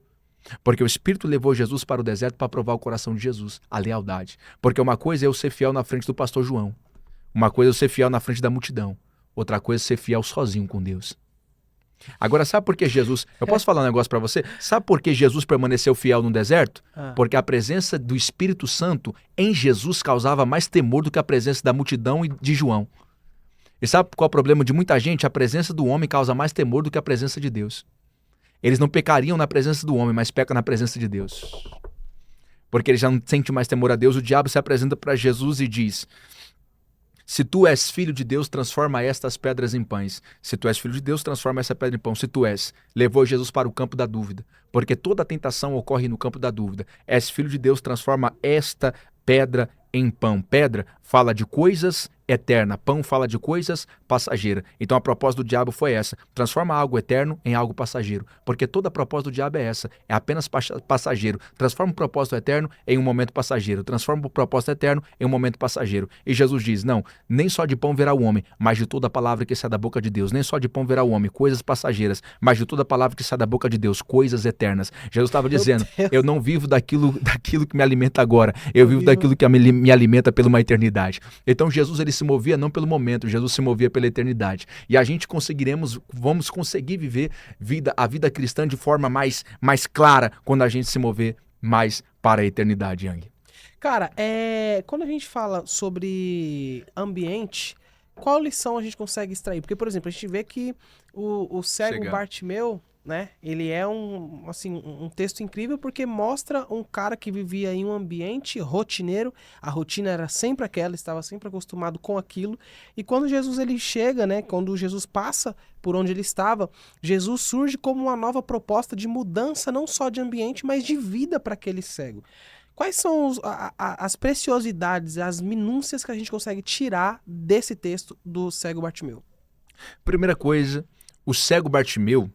Porque o Espírito levou Jesus para o deserto para provar o coração de Jesus, a lealdade. Porque uma coisa é eu ser fiel na frente do pastor João, uma coisa é eu ser fiel na frente da multidão, outra coisa é ser fiel sozinho com Deus. Agora, sabe por que Jesus... Eu posso falar um negócio para você? Sabe por que Jesus permaneceu fiel no deserto? Porque a presença do Espírito Santo em Jesus causava mais temor do que a presença da multidão e de João. E sabe qual é o problema de muita gente? A presença do homem causa mais temor do que a presença de Deus. Eles não pecariam na presença do homem, mas pecam na presença de Deus. Porque eles já não sentem mais temor a Deus. O diabo se apresenta para Jesus e diz... Se tu és filho de Deus, transforma estas pedras em pães. Se tu és filho de Deus, transforma essa pedra em pão. Se tu és, levou Jesus para o campo da dúvida. Porque toda tentação ocorre no campo da dúvida. És filho de Deus, transforma esta pedra em pão. Pedra fala de coisas eternas. Pão fala de coisas passageiras. Então a proposta do diabo foi essa. Transforma algo eterno em algo passageiro. Porque toda a proposta do diabo é essa. É apenas passageiro. Transforma o propósito eterno em um momento passageiro. Transforma o propósito eterno em um momento passageiro. E Jesus diz, não, nem só de pão verá o homem, mas de toda a palavra que sai da boca de Deus. Nem só de pão verá o homem, coisas passageiras, mas de toda a palavra que sai da boca de Deus, coisas eternas. Jesus estava dizendo, eu não vivo daquilo que me alimenta agora. Eu vivo daquilo que me alimenta por uma eternidade. Então Jesus ele se movia não pelo momento, Jesus se movia pela eternidade. E a gente vamos conseguir viver a vida cristã de forma mais clara quando a gente se mover mais para a eternidade, Yang. Cara, quando a gente fala sobre ambiente, qual lição a gente consegue extrair? Porque, por exemplo, a gente vê que o cego Bartimeu, né? Ele é um texto incrível porque mostra um cara que vivia em um ambiente rotineiro. A rotina era sempre aquela, estava sempre acostumado com aquilo. E quando Jesus ele chega, né? Quando Jesus passa por onde ele estava, Jesus surge como uma nova proposta de mudança, não só de ambiente, mas de vida para aquele cego. Quais são as preciosidades, as minúcias que a gente consegue tirar desse texto do cego Bartimeu? Primeira coisa, o cego Bartimeu,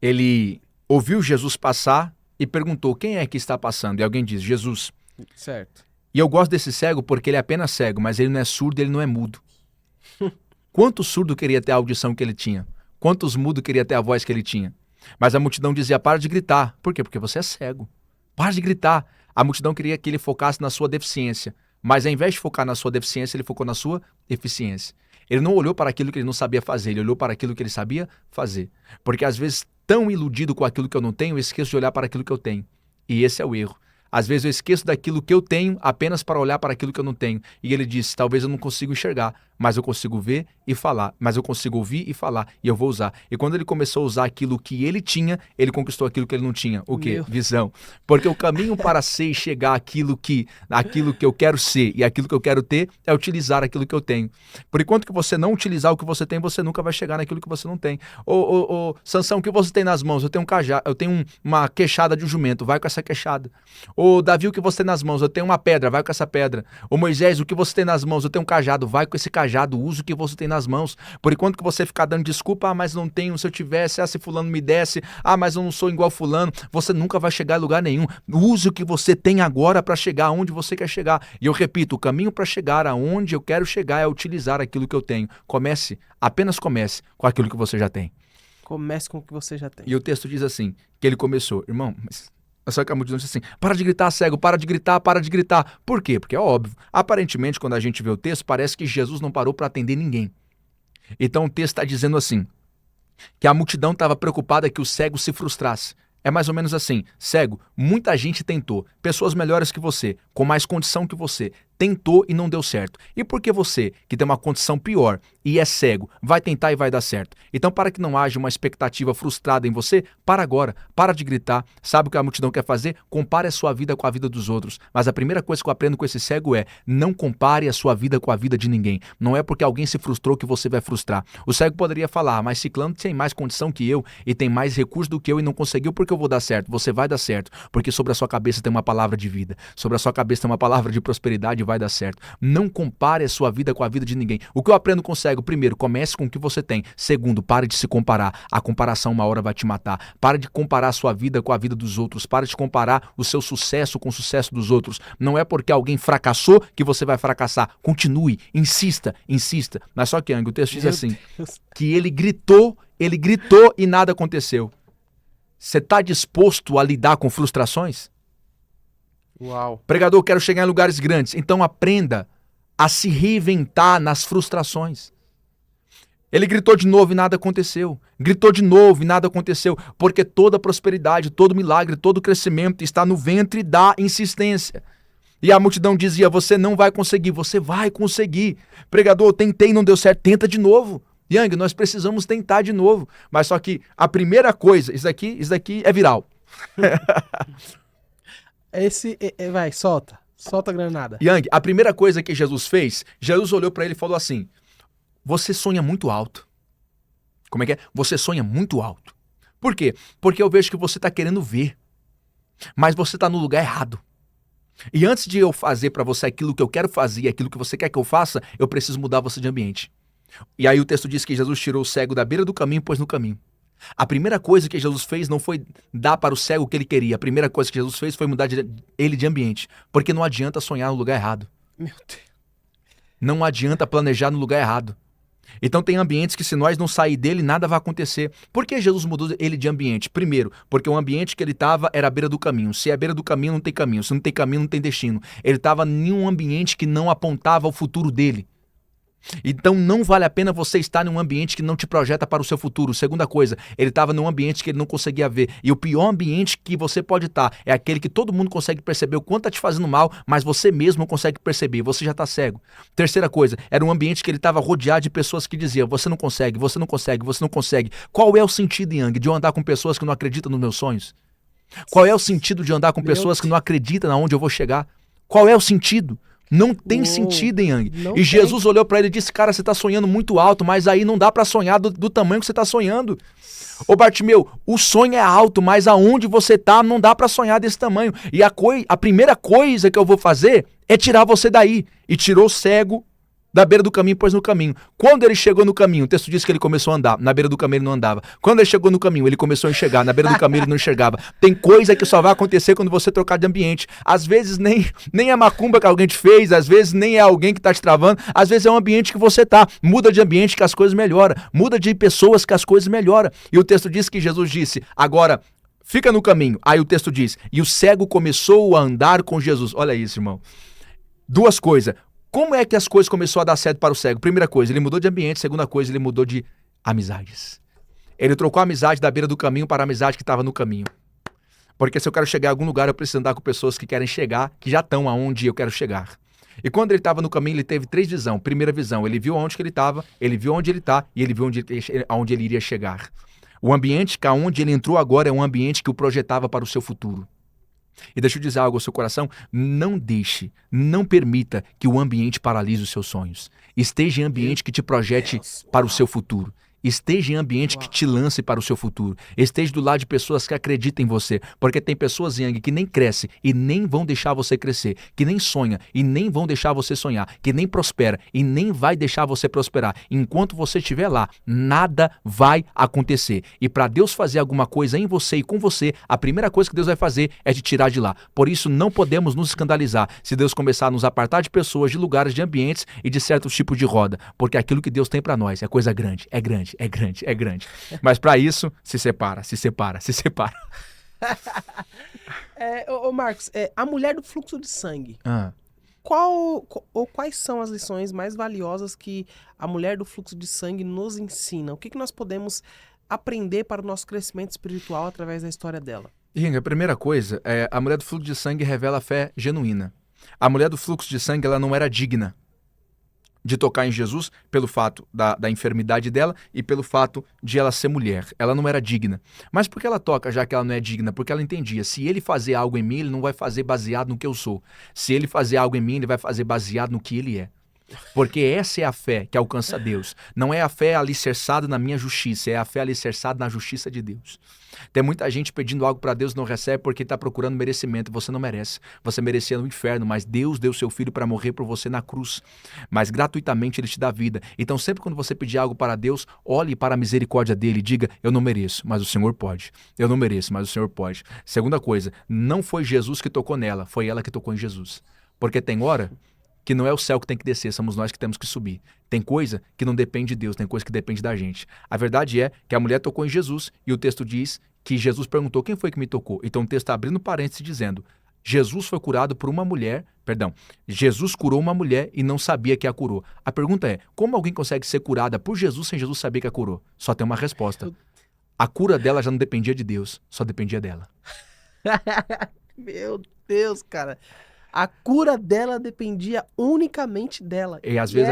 ele ouviu Jesus passar e perguntou, quem é que está passando? E alguém diz, Jesus. Certo. E eu gosto desse cego porque ele é apenas cego, mas ele não é surdo, ele não é mudo. Quanto surdo queria ter a audição que ele tinha? Quantos mudo queria ter a voz que ele tinha? Mas a multidão dizia, para de gritar. Por quê? Porque você é cego. Para de gritar. A multidão queria que ele focasse na sua deficiência. Mas ao invés de focar na sua deficiência, ele focou na sua eficiência. Ele não olhou para aquilo que ele não sabia fazer, ele olhou para aquilo que ele sabia fazer. Porque às vezes, tão iludido com aquilo que eu não tenho, eu esqueço de olhar para aquilo que eu tenho. E esse é o erro. Às vezes eu esqueço daquilo que eu tenho apenas para olhar para aquilo que eu não tenho. E ele disse, talvez eu não consiga enxergar, mas eu consigo ver e falar, mas eu consigo ouvir e falar, e eu vou usar. E quando ele começou a usar aquilo que ele tinha, ele conquistou aquilo que ele não tinha. O quê? Visão. Porque o caminho para ser e chegar àquilo que eu quero ser e aquilo que eu quero ter é utilizar aquilo que eu tenho. Por enquanto que você não utilizar o que você tem, você nunca vai chegar naquilo que você não tem. Sansão, o que você tem nas mãos? Eu tenho eu tenho uma queixada de um jumento, vai com essa queixada. Ô Davi, o que você tem nas mãos? Eu tenho uma pedra, vai com essa pedra. Ô Moisés, o que você tem nas mãos? Eu tenho um cajado, vai com esse cajado, usa o que você tem nas mãos. Por enquanto que você ficar dando desculpa, mas não tenho, se eu tivesse, se fulano me desse, mas eu não sou igual fulano, você nunca vai chegar em lugar nenhum. Use o que você tem agora para chegar aonde você quer chegar. E eu repito, o caminho para chegar aonde eu quero chegar é utilizar aquilo que eu tenho. Apenas comece com aquilo que você já tem. Comece com o que você já tem. E o texto diz assim, que ele começou, irmão, mas... Só que a multidão disse assim, para de gritar, cego, para de gritar, para de gritar. Por quê? Porque é óbvio. Aparentemente, quando a gente vê o texto, parece que Jesus não parou para atender ninguém. Então o texto está dizendo assim, que a multidão estava preocupada que o cego se frustrasse. É mais ou menos assim, cego, muita gente tentou, pessoas melhores que você, com mais condição que você, tentou e não deu certo. E por que você, que tem uma condição pior e é cego, vai tentar e vai dar certo? Então, para que não haja uma expectativa frustrada em você, para agora, para de gritar. Sabe o que a multidão quer fazer? Compare a sua vida com a vida dos outros. Mas a primeira coisa que eu aprendo com esse cego é, não compare a sua vida com a vida de ninguém. Não é porque alguém se frustrou que você vai frustrar. O cego poderia falar, mas ciclano tem mais condição que eu e tem mais recurso do que eu e não conseguiu porque eu vou dar certo. Você vai dar certo, porque sobre a sua cabeça tem uma palavra de vida. Sobre a sua cabeça tem uma palavra de prosperidade e vai dar certo. Não compare a sua vida com a vida de ninguém. O que eu aprendo com o cego? Primeiro, comece com o que você tem. Segundo, pare de se comparar. A comparação uma hora vai te matar. Pare de comparar a sua vida com a vida dos outros. Pare de comparar o seu sucesso com o sucesso dos outros. Não é porque alguém fracassou que você vai fracassar. Continue, insista, insista. Mas só que, Yang, o texto diz assim, que ele gritou e nada aconteceu. Você está disposto a lidar com frustrações? Uau. Pregador, quero chegar em lugares grandes. Então aprenda a se reinventar nas frustrações. Ele gritou de novo e nada aconteceu. Gritou de novo e nada aconteceu. Porque toda prosperidade, todo milagre, todo crescimento está no ventre da insistência. E a multidão dizia, você não vai conseguir, você vai conseguir. Pregador, tentei, não deu certo, tenta de novo. Yang, nós precisamos tentar de novo. Mas só que a primeira coisa, isso daqui é viral. Vai, solta a granada. Yang, a primeira coisa que Jesus fez, Jesus olhou para ele e falou assim, você sonha muito alto. Como é que é? Você sonha muito alto. Por quê? Porque eu vejo que você está querendo ver, mas você está no lugar errado. E antes de eu fazer para você aquilo que eu quero fazer e aquilo que você quer que eu faça, eu preciso mudar você de ambiente. E aí o texto diz que Jesus tirou o cego da beira do caminho e pôs no caminho. A primeira coisa que Jesus fez não foi dar para o cego o que ele queria. A primeira coisa que Jesus fez foi mudar ele de ambiente. Porque não adianta sonhar no lugar errado. Meu Deus. Não adianta planejar no lugar errado. Então tem ambientes que se nós não sair dele, nada vai acontecer. Por que Jesus mudou ele de ambiente? Primeiro, porque o ambiente que ele estava era à beira do caminho. Se é à beira do caminho, não tem caminho. Se não tem caminho, não tem destino. Ele estava em um ambiente que não apontava ao futuro dele. Então não vale a pena você estar em um ambiente que não te projeta para o seu futuro. Segunda coisa, ele estava num ambiente que ele não conseguia ver. E o pior ambiente que você pode estar é aquele que todo mundo consegue perceber o quanto está te fazendo mal, mas você mesmo não consegue perceber, você já está cego. Terceira coisa, era um ambiente que ele estava rodeado de pessoas que diziam, você não consegue, você não consegue, você não consegue. Qual é o sentido, Yang, de eu andar com pessoas que não acreditam nos meus sonhos? Qual é o sentido de andar com pessoas que não acreditam aonde eu vou chegar? Qual é o sentido? Não tem sentido, hein, Yang? Não E tem. Jesus olhou para ele e disse, cara, você está sonhando muito alto, mas aí não dá para sonhar do tamanho que você está sonhando. Ô Bartimeu, o sonho é alto, mas aonde você tá não dá para sonhar desse tamanho. E a primeira coisa que eu vou fazer é tirar você daí. E tirou o cego da beira do caminho, pôs no caminho. Quando ele chegou no caminho, o texto diz que ele começou a andar. Na beira do caminho ele não andava. Quando ele chegou no caminho, ele começou a enxergar. Na beira do caminho ele não enxergava. Tem coisa que só vai acontecer quando você trocar de ambiente. Às vezes nem é macumba que alguém te fez, às vezes nem é alguém que tá te travando, às vezes é um ambiente que você tá. Muda de ambiente que as coisas melhoram. Muda de pessoas que as coisas melhoram. E o texto diz que Jesus disse, agora fica no caminho. Aí o texto diz, e o cego começou a andar com Jesus. Olha isso, irmão. Duas coisas. Como é que as coisas começaram a dar certo para o cego? Primeira coisa, ele mudou de ambiente. Segunda coisa, ele mudou de amizades. Ele trocou a amizade da beira do caminho para a amizade que estava no caminho. Porque se eu quero chegar a algum lugar, eu preciso andar com pessoas que querem chegar, que já estão aonde eu quero chegar. E quando ele estava no caminho, ele teve 3 visões. Primeira visão, ele viu onde que ele estava, ele viu onde ele está e ele viu aonde ele iria chegar. O ambiente que aonde ele entrou agora é um ambiente que o projetava para o seu futuro. E deixa eu dizer algo ao seu coração, não permita que o ambiente paralise os seus sonhos. Esteja em ambiente que te projete para o seu futuro. Esteja em ambiente que te lance para o seu futuro. Esteja do lado de pessoas que acreditam em você. Porque tem pessoas, Yang, que nem crescem e nem vão deixar você crescer. Que nem sonha e nem vão deixar você sonhar. Que nem prospera e nem vai deixar você prosperar. Enquanto você estiver lá, nada vai acontecer. E para Deus fazer alguma coisa em você e com você, a primeira coisa que Deus vai fazer é te tirar de lá. Por isso, não podemos nos escandalizar se Deus começar a nos apartar de pessoas, de lugares, de ambientes e de certos tipos de roda. Porque aquilo que Deus tem para nós é coisa grande, é grande. É grande, é grande. Mas para isso, se separa. Ô Marcos, a mulher do fluxo de sangue. Ah. Quais são as lições mais valiosas que a mulher do fluxo de sangue nos ensina? O que nós podemos aprender para o nosso crescimento espiritual através da história dela? Inga, a primeira coisa, a mulher do fluxo de sangue revela a fé genuína. A mulher do fluxo de sangue, ela não era digna de tocar em Jesus pelo fato da enfermidade dela e pelo fato de ela ser mulher. Ela não era digna. Mas por que ela toca, já que ela não é digna? Porque ela entendia, se ele fazer algo em mim, ele não vai fazer baseado no que eu sou. Se ele fazer algo em mim, ele vai fazer baseado no que ele é. Porque essa é a fé que alcança Deus. Não é a fé alicerçada na minha justiça, é a fé alicerçada na justiça de Deus. Tem muita gente pedindo algo para Deus e não recebe porque está procurando merecimento. Você não merece. Você merecia no inferno, mas Deus deu seu filho para morrer por você na cruz. Mas gratuitamente ele te dá vida. Então sempre quando você pedir algo para Deus, olhe para a misericórdia dele e diga, eu não mereço, mas o Senhor pode. Eu não mereço, mas o Senhor pode. Segunda coisa, não foi Jesus que tocou nela, foi ela que tocou em Jesus. Porque tem hora que não é o céu que tem que descer, somos nós que temos que subir. Tem coisa que não depende de Deus, tem coisa que depende da gente. A verdade é que a mulher tocou em Jesus e o texto diz que Jesus perguntou quem foi que me tocou. Então o texto está abrindo parênteses dizendo, Jesus foi curado por uma mulher, Jesus curou uma mulher e não sabia que a curou. A pergunta é, como alguém consegue ser curada por Jesus sem Jesus saber que a curou? Só tem uma resposta. A cura dela já não dependia de Deus, só dependia dela. Meu Deus, cara. A cura dela dependia unicamente dela. E às vezes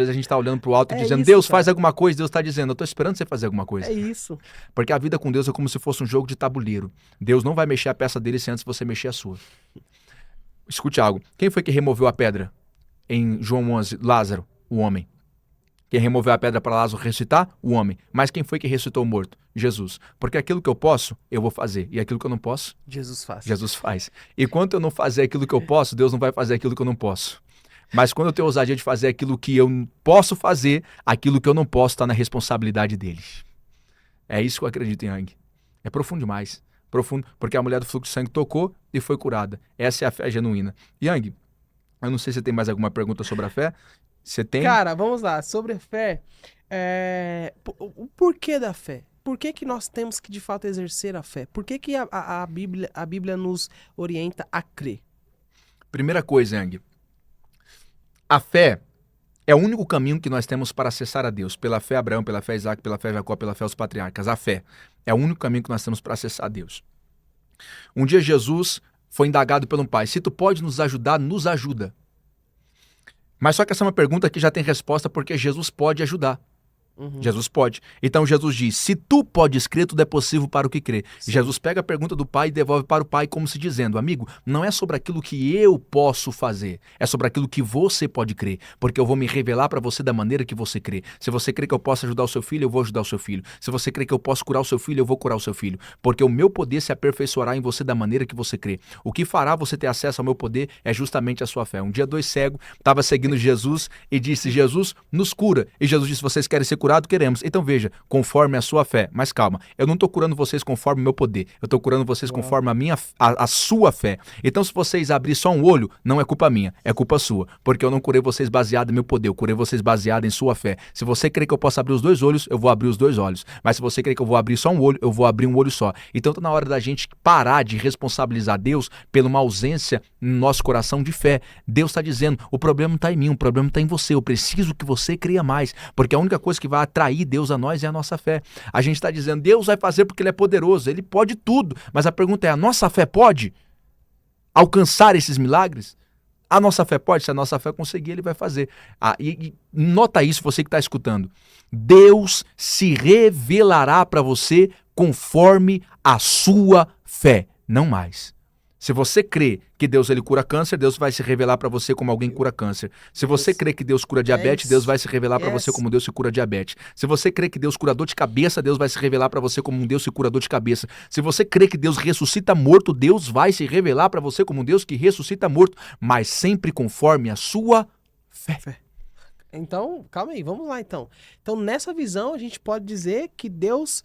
a gente tá olhando pro alto e dizendo, isso, Deus, cara. faz alguma coisa. Deus tá dizendo, eu tô esperando você fazer alguma coisa. É isso. Porque a vida com Deus é como se fosse um jogo de tabuleiro. Deus não vai mexer a peça dele se antes você mexer a sua. Escute algo. Quem foi que removeu a pedra em João 11? Lázaro, o homem. Quem removeu a pedra para Lázaro ressuscitar? O homem. Mas quem foi que ressuscitou o morto? Jesus. Porque aquilo que eu posso, eu vou fazer. E aquilo que eu não posso, Jesus faz. Jesus faz. E quando eu não fazer aquilo que eu posso, Deus não vai fazer aquilo que eu não posso. Mas quando eu tenho ousadia de fazer aquilo que eu posso fazer, aquilo que eu não posso está na responsabilidade dele. É isso que eu acredito em Yang. É profundo demais. Profundo, porque a mulher do fluxo de sangue tocou e foi curada. Essa é a fé genuína. Yang, eu não sei se você tem mais alguma pergunta sobre a fé. Você tem? Cara, vamos lá. Sobre a fé, o porquê da fé? Por que nós temos que, de fato, exercer a fé? Por que a Bíblia nos orienta a crer? Primeira coisa, Yang. A fé é o único caminho que nós temos para acessar a Deus. Pela fé Abraão, pela fé Isaac, pela fé Jacó, pela fé os patriarcas. A fé é o único caminho que nós temos para acessar a Deus. Um dia Jesus foi indagado pelo pai. Se tu pode nos ajudar, nos ajuda. Mas só que essa é uma pergunta que já tem resposta porque Jesus pode ajudar. Jesus pode. Então Jesus diz, se tu podes crer, tudo é possível para o que crê. Jesus pega a pergunta do pai e devolve para o pai como se dizendo, amigo, não é sobre aquilo que eu posso fazer, é sobre aquilo que você pode crer, porque eu vou me revelar para você da maneira que você crê. Se você crê que eu posso ajudar o seu filho, eu vou ajudar o seu filho. Se você crê que eu posso curar o seu filho, eu vou curar o seu filho, porque o meu poder se aperfeiçoará em você da maneira que você crê. O que fará você ter acesso ao meu poder é justamente a sua fé. Um dia 2 cegos estavam seguindo Jesus e disse, Jesus, nos cura. E Jesus disse, vocês querem ser curados? Queremos. Então veja, conforme a sua fé. Mas calma, eu não estou curando vocês conforme o meu poder. Eu estou curando vocês conforme a sua fé. Então se vocês abrirem só um olho, não é culpa minha, é culpa sua. Porque eu não curei vocês baseado em meu poder, eu curei vocês baseado em sua fé. Se você crê que eu posso abrir os 2 olhos, eu vou abrir os 2 olhos. Mas se você crê que eu vou abrir só um olho, eu vou abrir um olho só. Então está na hora da gente parar de responsabilizar Deus por uma ausência no nosso coração de fé. Deus está dizendo, o problema não está em mim, o problema está em você. Eu preciso que você creia mais, porque a única coisa que vai atrair Deus a nós é a nossa fé. A gente está dizendo, Deus vai fazer porque Ele é poderoso, Ele pode tudo. Mas a pergunta é, a nossa fé pode alcançar esses milagres? A nossa fé pode? Se a nossa fé conseguir, Ele vai fazer. E nota isso, você que está escutando. Deus se revelará para você conforme a sua fé, não mais. Se você crê que Deus ele cura câncer, Deus vai se revelar para você como alguém que cura câncer. Se você crê que Deus cura diabetes, Deus vai se revelar para você como Deus que cura diabetes. Se você crê que Deus cura dor de cabeça, Deus vai se revelar para você como um Deus que cura dor de cabeça. Se você crê que Deus ressuscita morto, Deus vai se revelar para você como um Deus que ressuscita morto, mas sempre conforme a sua fé. Então, calma aí, vamos lá então. Então, nessa visão, a gente pode dizer que Deus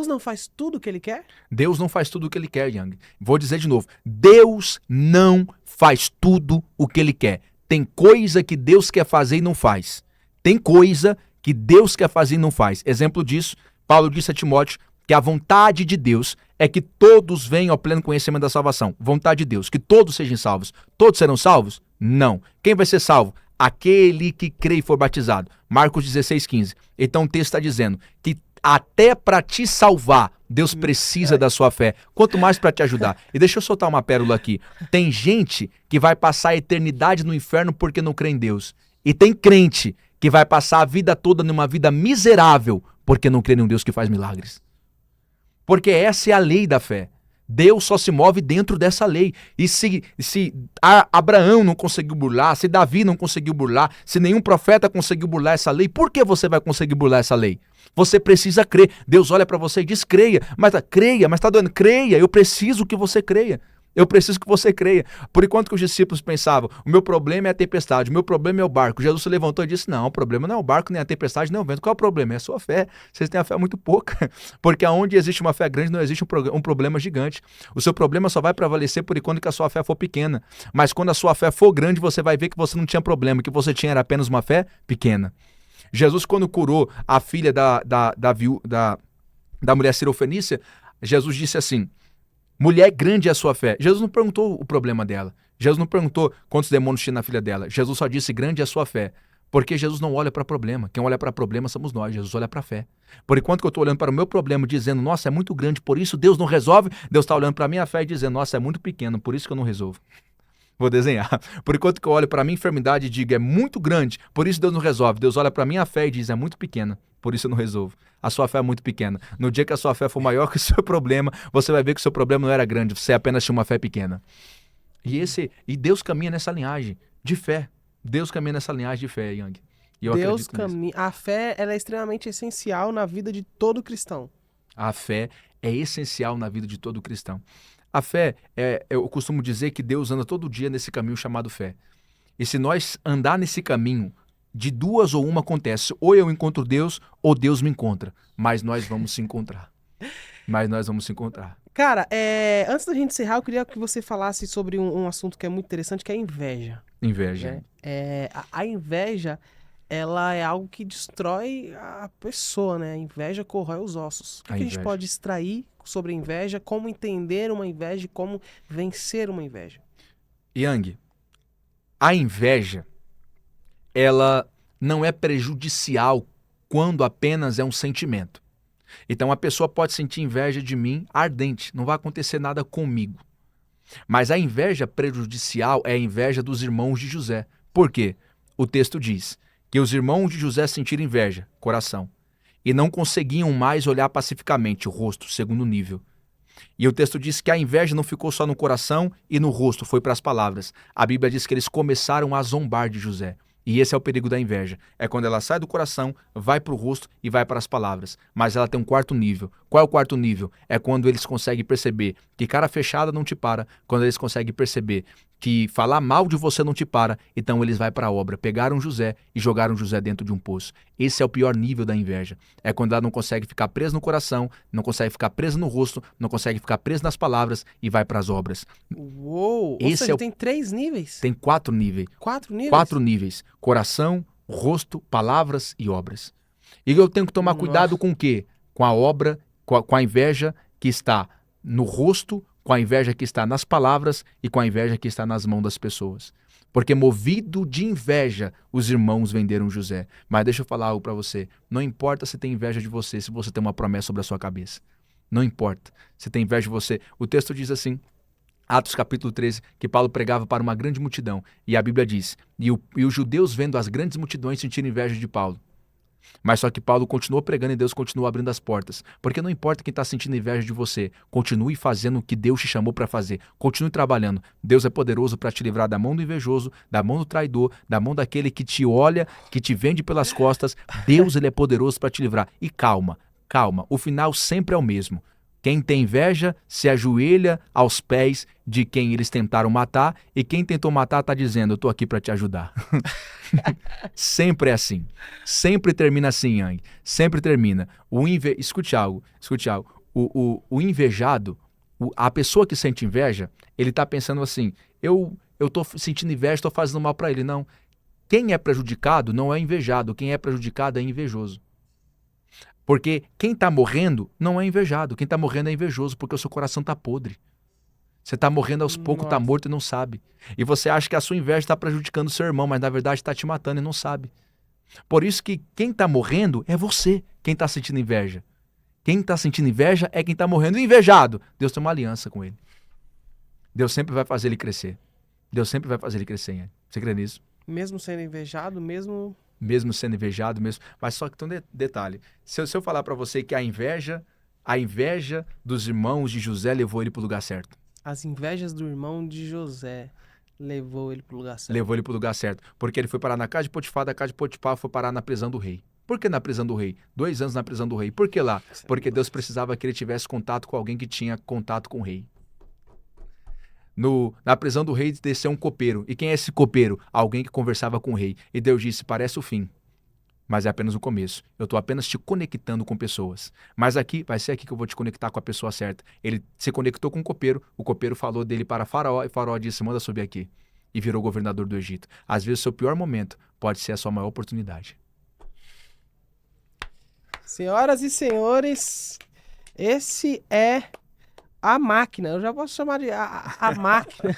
não faz tudo o que Ele quer? Deus não faz tudo o que Ele quer, Yang. Vou dizer de novo. Deus não faz tudo o que Ele quer. Tem coisa que Deus quer fazer e não faz. Tem coisa que Deus quer fazer e não faz. Exemplo disso, Paulo disse a Timóteo que a vontade de Deus é que todos venham ao pleno conhecimento da salvação. Vontade de Deus, que todos sejam salvos. Todos serão salvos? Não. Quem vai ser salvo? Aquele que crê e for batizado. Marcos 16:15. Então o texto está dizendo que até para te salvar, Deus precisa da sua fé. Quanto mais para te ajudar. E deixa eu soltar uma pérola aqui. Tem gente que vai passar a eternidade no inferno porque não crê em Deus. E tem crente que vai passar a vida toda numa vida miserável porque não crê em um Deus que faz milagres. Porque essa é a lei da fé. Deus só se move dentro dessa lei. E se Abraão não conseguiu burlar, se Davi não conseguiu burlar, se nenhum profeta conseguiu burlar essa lei, por que você vai conseguir burlar essa lei? Você precisa crer. Deus olha para você e diz, creia. Mas está doendo. Creia, eu preciso que você creia. Eu preciso que você creia. Por enquanto que os discípulos pensavam, o meu problema é a tempestade, o meu problema é o barco. Jesus se levantou e disse, não, o problema não é o barco, nem a tempestade, nem o vento. Qual é o problema? É a sua fé. Vocês têm a fé muito pouca. Porque onde existe uma fé grande, não existe um problema gigante. O seu problema só vai prevalecer por enquanto que a sua fé for pequena. Mas quando a sua fé for grande, você vai ver que você não tinha problema, que você tinha era apenas uma fé pequena. Jesus, quando curou a filha da mulher sirofenícia, Jesus disse assim, mulher, grande é a sua fé. Jesus não perguntou o problema dela. Jesus não perguntou quantos demônios tinha na filha dela. Jesus só disse, grande é a sua fé. Porque Jesus não olha para problema. Quem olha para problema somos nós. Jesus olha para a fé. Por enquanto que eu estou olhando para o meu problema dizendo, nossa, é muito grande, por isso Deus não resolve. Deus está olhando para a minha fé e dizendo, nossa, é muito pequeno, por isso que eu não resolvo. Vou desenhar. Por enquanto que eu olho para a minha enfermidade e digo, é muito grande, por isso Deus não resolve. Deus olha para a minha fé e diz, é muito pequena, por isso eu não resolvo. A sua fé é muito pequena. No dia que a sua fé for maior que o seu problema, você vai ver que o seu problema não era grande, você apenas tinha uma fé pequena. E Deus caminha nessa linhagem de fé. Deus caminha nessa linhagem de fé, Yang. E eu Deus caminha. A fé ela é extremamente essencial na vida de todo cristão. A fé é essencial na vida de todo cristão. A fé, eu costumo dizer que Deus anda todo dia nesse caminho chamado fé. E se nós andar nesse caminho, de duas ou uma acontece. Ou eu encontro Deus, ou Deus me encontra. Mas nós vamos se encontrar. Cara, antes da gente encerrar, eu queria que você falasse sobre um assunto que é muito interessante, que é a inveja. Inveja. A inveja, ela é algo que destrói a pessoa, né? A inveja corrói os ossos. O que a gente pode extrair sobre a inveja, como entender uma inveja e como vencer uma inveja? Yang, a inveja, ela não é prejudicial quando apenas é um sentimento. Então a pessoa pode sentir inveja de mim ardente, não vai acontecer nada comigo. Mas a inveja prejudicial é a inveja dos irmãos de José. Por quê? O texto diz que os irmãos de José sentiram inveja, coração, e não conseguiam mais olhar pacificamente o rosto, segundo nível. E o texto diz que a inveja não ficou só no coração e no rosto, foi para as palavras. A Bíblia diz que eles começaram a zombar de José. E esse é o perigo da inveja. É quando ela sai do coração, vai para o rosto e vai para as palavras. Mas ela tem um quarto nível. Qual é o quarto nível? É quando eles conseguem perceber que cara fechada não te para, quando eles conseguem perceber que falar mal de você não te para, então eles vão para a obra. Pegaram José e jogaram José dentro de um poço. Esse é o pior nível da inveja. É quando ela não consegue ficar presa no coração, não consegue ficar presa no rosto, não consegue ficar presa nas palavras e vai para as obras. Uou! Ou seja, tem 3 níveis? Tem 4 níveis. 4 níveis? 4 níveis. Coração, rosto, palavras e obras. E eu tenho que tomar cuidado com o quê? Com a obra, com a inveja que está no rosto, com a inveja que está nas palavras e com a inveja que está nas mãos das pessoas. Porque movido de inveja, os irmãos venderam José. Mas deixa eu falar algo para você. Não importa se tem inveja de você, se você tem uma promessa sobre a sua cabeça. Não importa se tem inveja de você. O texto diz assim, Atos capítulo 13, que Paulo pregava para uma grande multidão. E a Bíblia diz, e os judeus vendo as grandes multidões sentiram inveja de Paulo. Mas só que Paulo continuou pregando e Deus continuou abrindo as portas. Porque não importa quem está sentindo inveja de você, continue fazendo o que Deus te chamou para fazer. Continue trabalhando. Deus é poderoso para te livrar da mão do invejoso, da mão do traidor, da mão daquele que te olha, que te vende pelas costas. Deus, ele é poderoso para te livrar. E calma, calma. O final sempre é o mesmo. Quem tem inveja se ajoelha aos pés de quem eles tentaram matar, e quem tentou matar está dizendo, eu estou aqui para te ajudar. Sempre é assim. Sempre termina assim, Yang. Sempre termina. Escute algo. O invejado, a pessoa que sente inveja, ele está pensando assim, eu estou sentindo inveja, estou fazendo mal para ele. Não. Quem é prejudicado não é invejado, quem é prejudicado é invejoso. Porque quem está morrendo não é invejado, quem está morrendo é invejoso, porque o seu coração está podre. Você está morrendo aos poucos, está morto e não sabe. E você acha que a sua inveja está prejudicando o seu irmão, mas na verdade está te matando e não sabe. Por isso que quem está morrendo é você, quem está sentindo inveja. Quem está sentindo inveja é quem está morrendo. E invejado, Deus tem uma aliança com ele. Deus sempre vai fazer ele crescer. Deus sempre vai fazer ele crescer. Hein? Você crê nisso? Mesmo sendo invejado, mesmo sendo invejado, mas só que tem um detalhe. Se eu falar para você que a inveja dos irmãos de José levou ele para o lugar certo. As invejas do irmão de José levou ele para o lugar certo. Levou ele para o lugar certo. Porque ele foi parar na casa de Potifar, da casa de Potifar foi parar na prisão do rei. Por que na prisão do rei? 2 anos na prisão do rei. Por que lá? Porque Deus precisava que ele tivesse contato com alguém que tinha contato com o rei. Na prisão do rei desceu um copeiro. E quem é esse copeiro? Alguém que conversava com o rei. E Deus disse, parece o fim, mas é apenas o começo. Eu estou apenas te conectando com pessoas. Mas vai ser aqui que eu vou te conectar com a pessoa certa. Ele se conectou com o copeiro falou dele para Faraó, e Faraó disse, manda subir aqui. E virou governador do Egito. Às vezes o seu pior momento pode ser a sua maior oportunidade. Senhoras e senhores, esse é a máquina, eu já posso chamar de a máquina,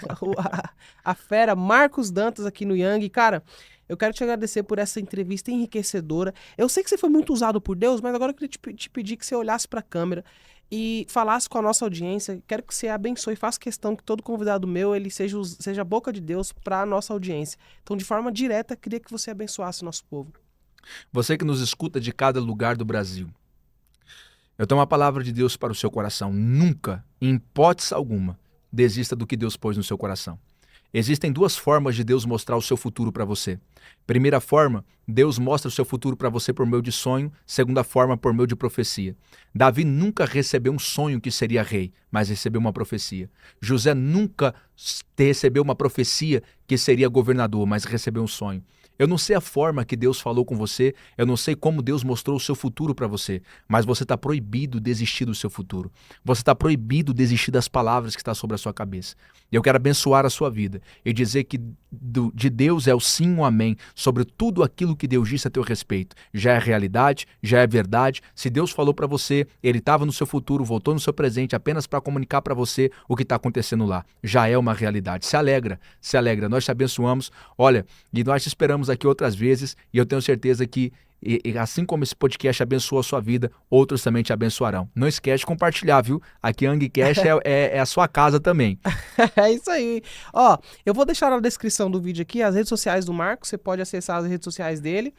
a fera, Marcos Dantas aqui no Yang. Cara, eu quero te agradecer por essa entrevista enriquecedora. Eu sei que você foi muito usado por Deus, mas agora eu queria te pedir que você olhasse para a câmera e falasse com a nossa audiência. Quero que você abençoe, faça questão que todo convidado meu ele seja a boca de Deus para a nossa audiência. Então, de forma direta, queria que você abençoasse o nosso povo. Você que nos escuta de cada lugar do Brasil, eu tenho uma palavra de Deus para o seu coração. Nunca, em hipótese alguma, desista do que Deus pôs no seu coração. Existem 2 formas de Deus mostrar o seu futuro para você. Primeira forma, Deus mostra o seu futuro para você por meio de sonho. Segunda forma, por meio de profecia. Davi nunca recebeu um sonho que seria rei, mas recebeu uma profecia. José nunca recebeu uma profecia que seria governador, mas recebeu um sonho. Eu não sei a forma que Deus falou com você, eu não sei como Deus mostrou o seu futuro para você, mas você está proibido de desistir do seu futuro. Você está proibido de desistir das palavras que estão sobre a sua cabeça. E eu quero abençoar a sua vida e dizer que de Deus é o sim, o amém, sobre tudo aquilo que Deus disse a teu respeito. Já é realidade, já é verdade. Se Deus falou para você, Ele estava no seu futuro, voltou no seu presente apenas para comunicar para você o que está acontecendo lá. Já é uma realidade. Se alegra, nós te abençoamos. Olha, e nós te esperamos aqui outras vezes e eu tenho certeza que E assim como esse podcast abençoou a sua vida, outros também te abençoarão. Não esquece de compartilhar, viu? Aqui YangCast é a sua casa também. É isso aí. Ó, eu vou deixar na descrição do vídeo aqui as redes sociais do Marcos, você pode acessar as redes sociais dele.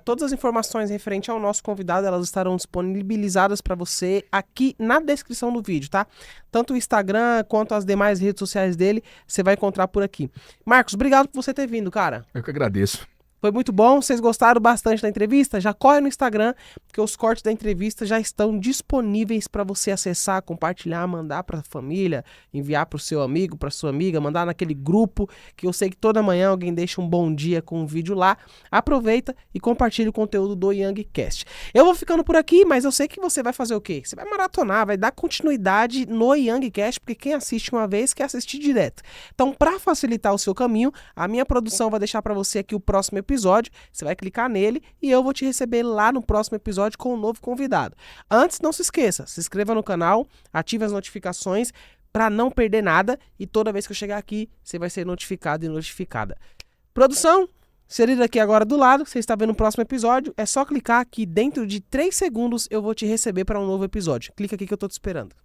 Todas as informações referentes ao nosso convidado, elas estarão disponibilizadas para você aqui na descrição do vídeo, tá? Tanto o Instagram quanto as demais redes sociais dele, você vai encontrar por aqui. Marcos, obrigado por você ter vindo, cara. Eu que agradeço. Foi muito bom, vocês gostaram bastante da entrevista? Já corre no Instagram, porque os cortes da entrevista já estão disponíveis para você acessar, compartilhar, mandar para a família, enviar para o seu amigo, para sua amiga, mandar naquele grupo, que eu sei que toda manhã alguém deixa um bom dia com um vídeo lá. Aproveita e compartilha o conteúdo do YangCast. Eu vou ficando por aqui, mas eu sei que você vai fazer o quê? Você vai maratonar, vai dar continuidade no YangCast, porque quem assiste uma vez quer assistir direto. Então, para facilitar o seu caminho, a minha produção vai deixar para você aqui o próximo episódio, você vai clicar nele e eu vou te receber lá no próximo episódio com um novo convidado. Antes, não se esqueça, se inscreva no canal, ative as notificações para não perder nada e toda vez que eu chegar aqui, você vai ser notificado e notificada. Produção, inserido aqui agora do lado, você está vendo o próximo episódio, é só clicar que dentro de 3 segundos eu vou te receber para um novo episódio. Clica aqui que eu estou te esperando.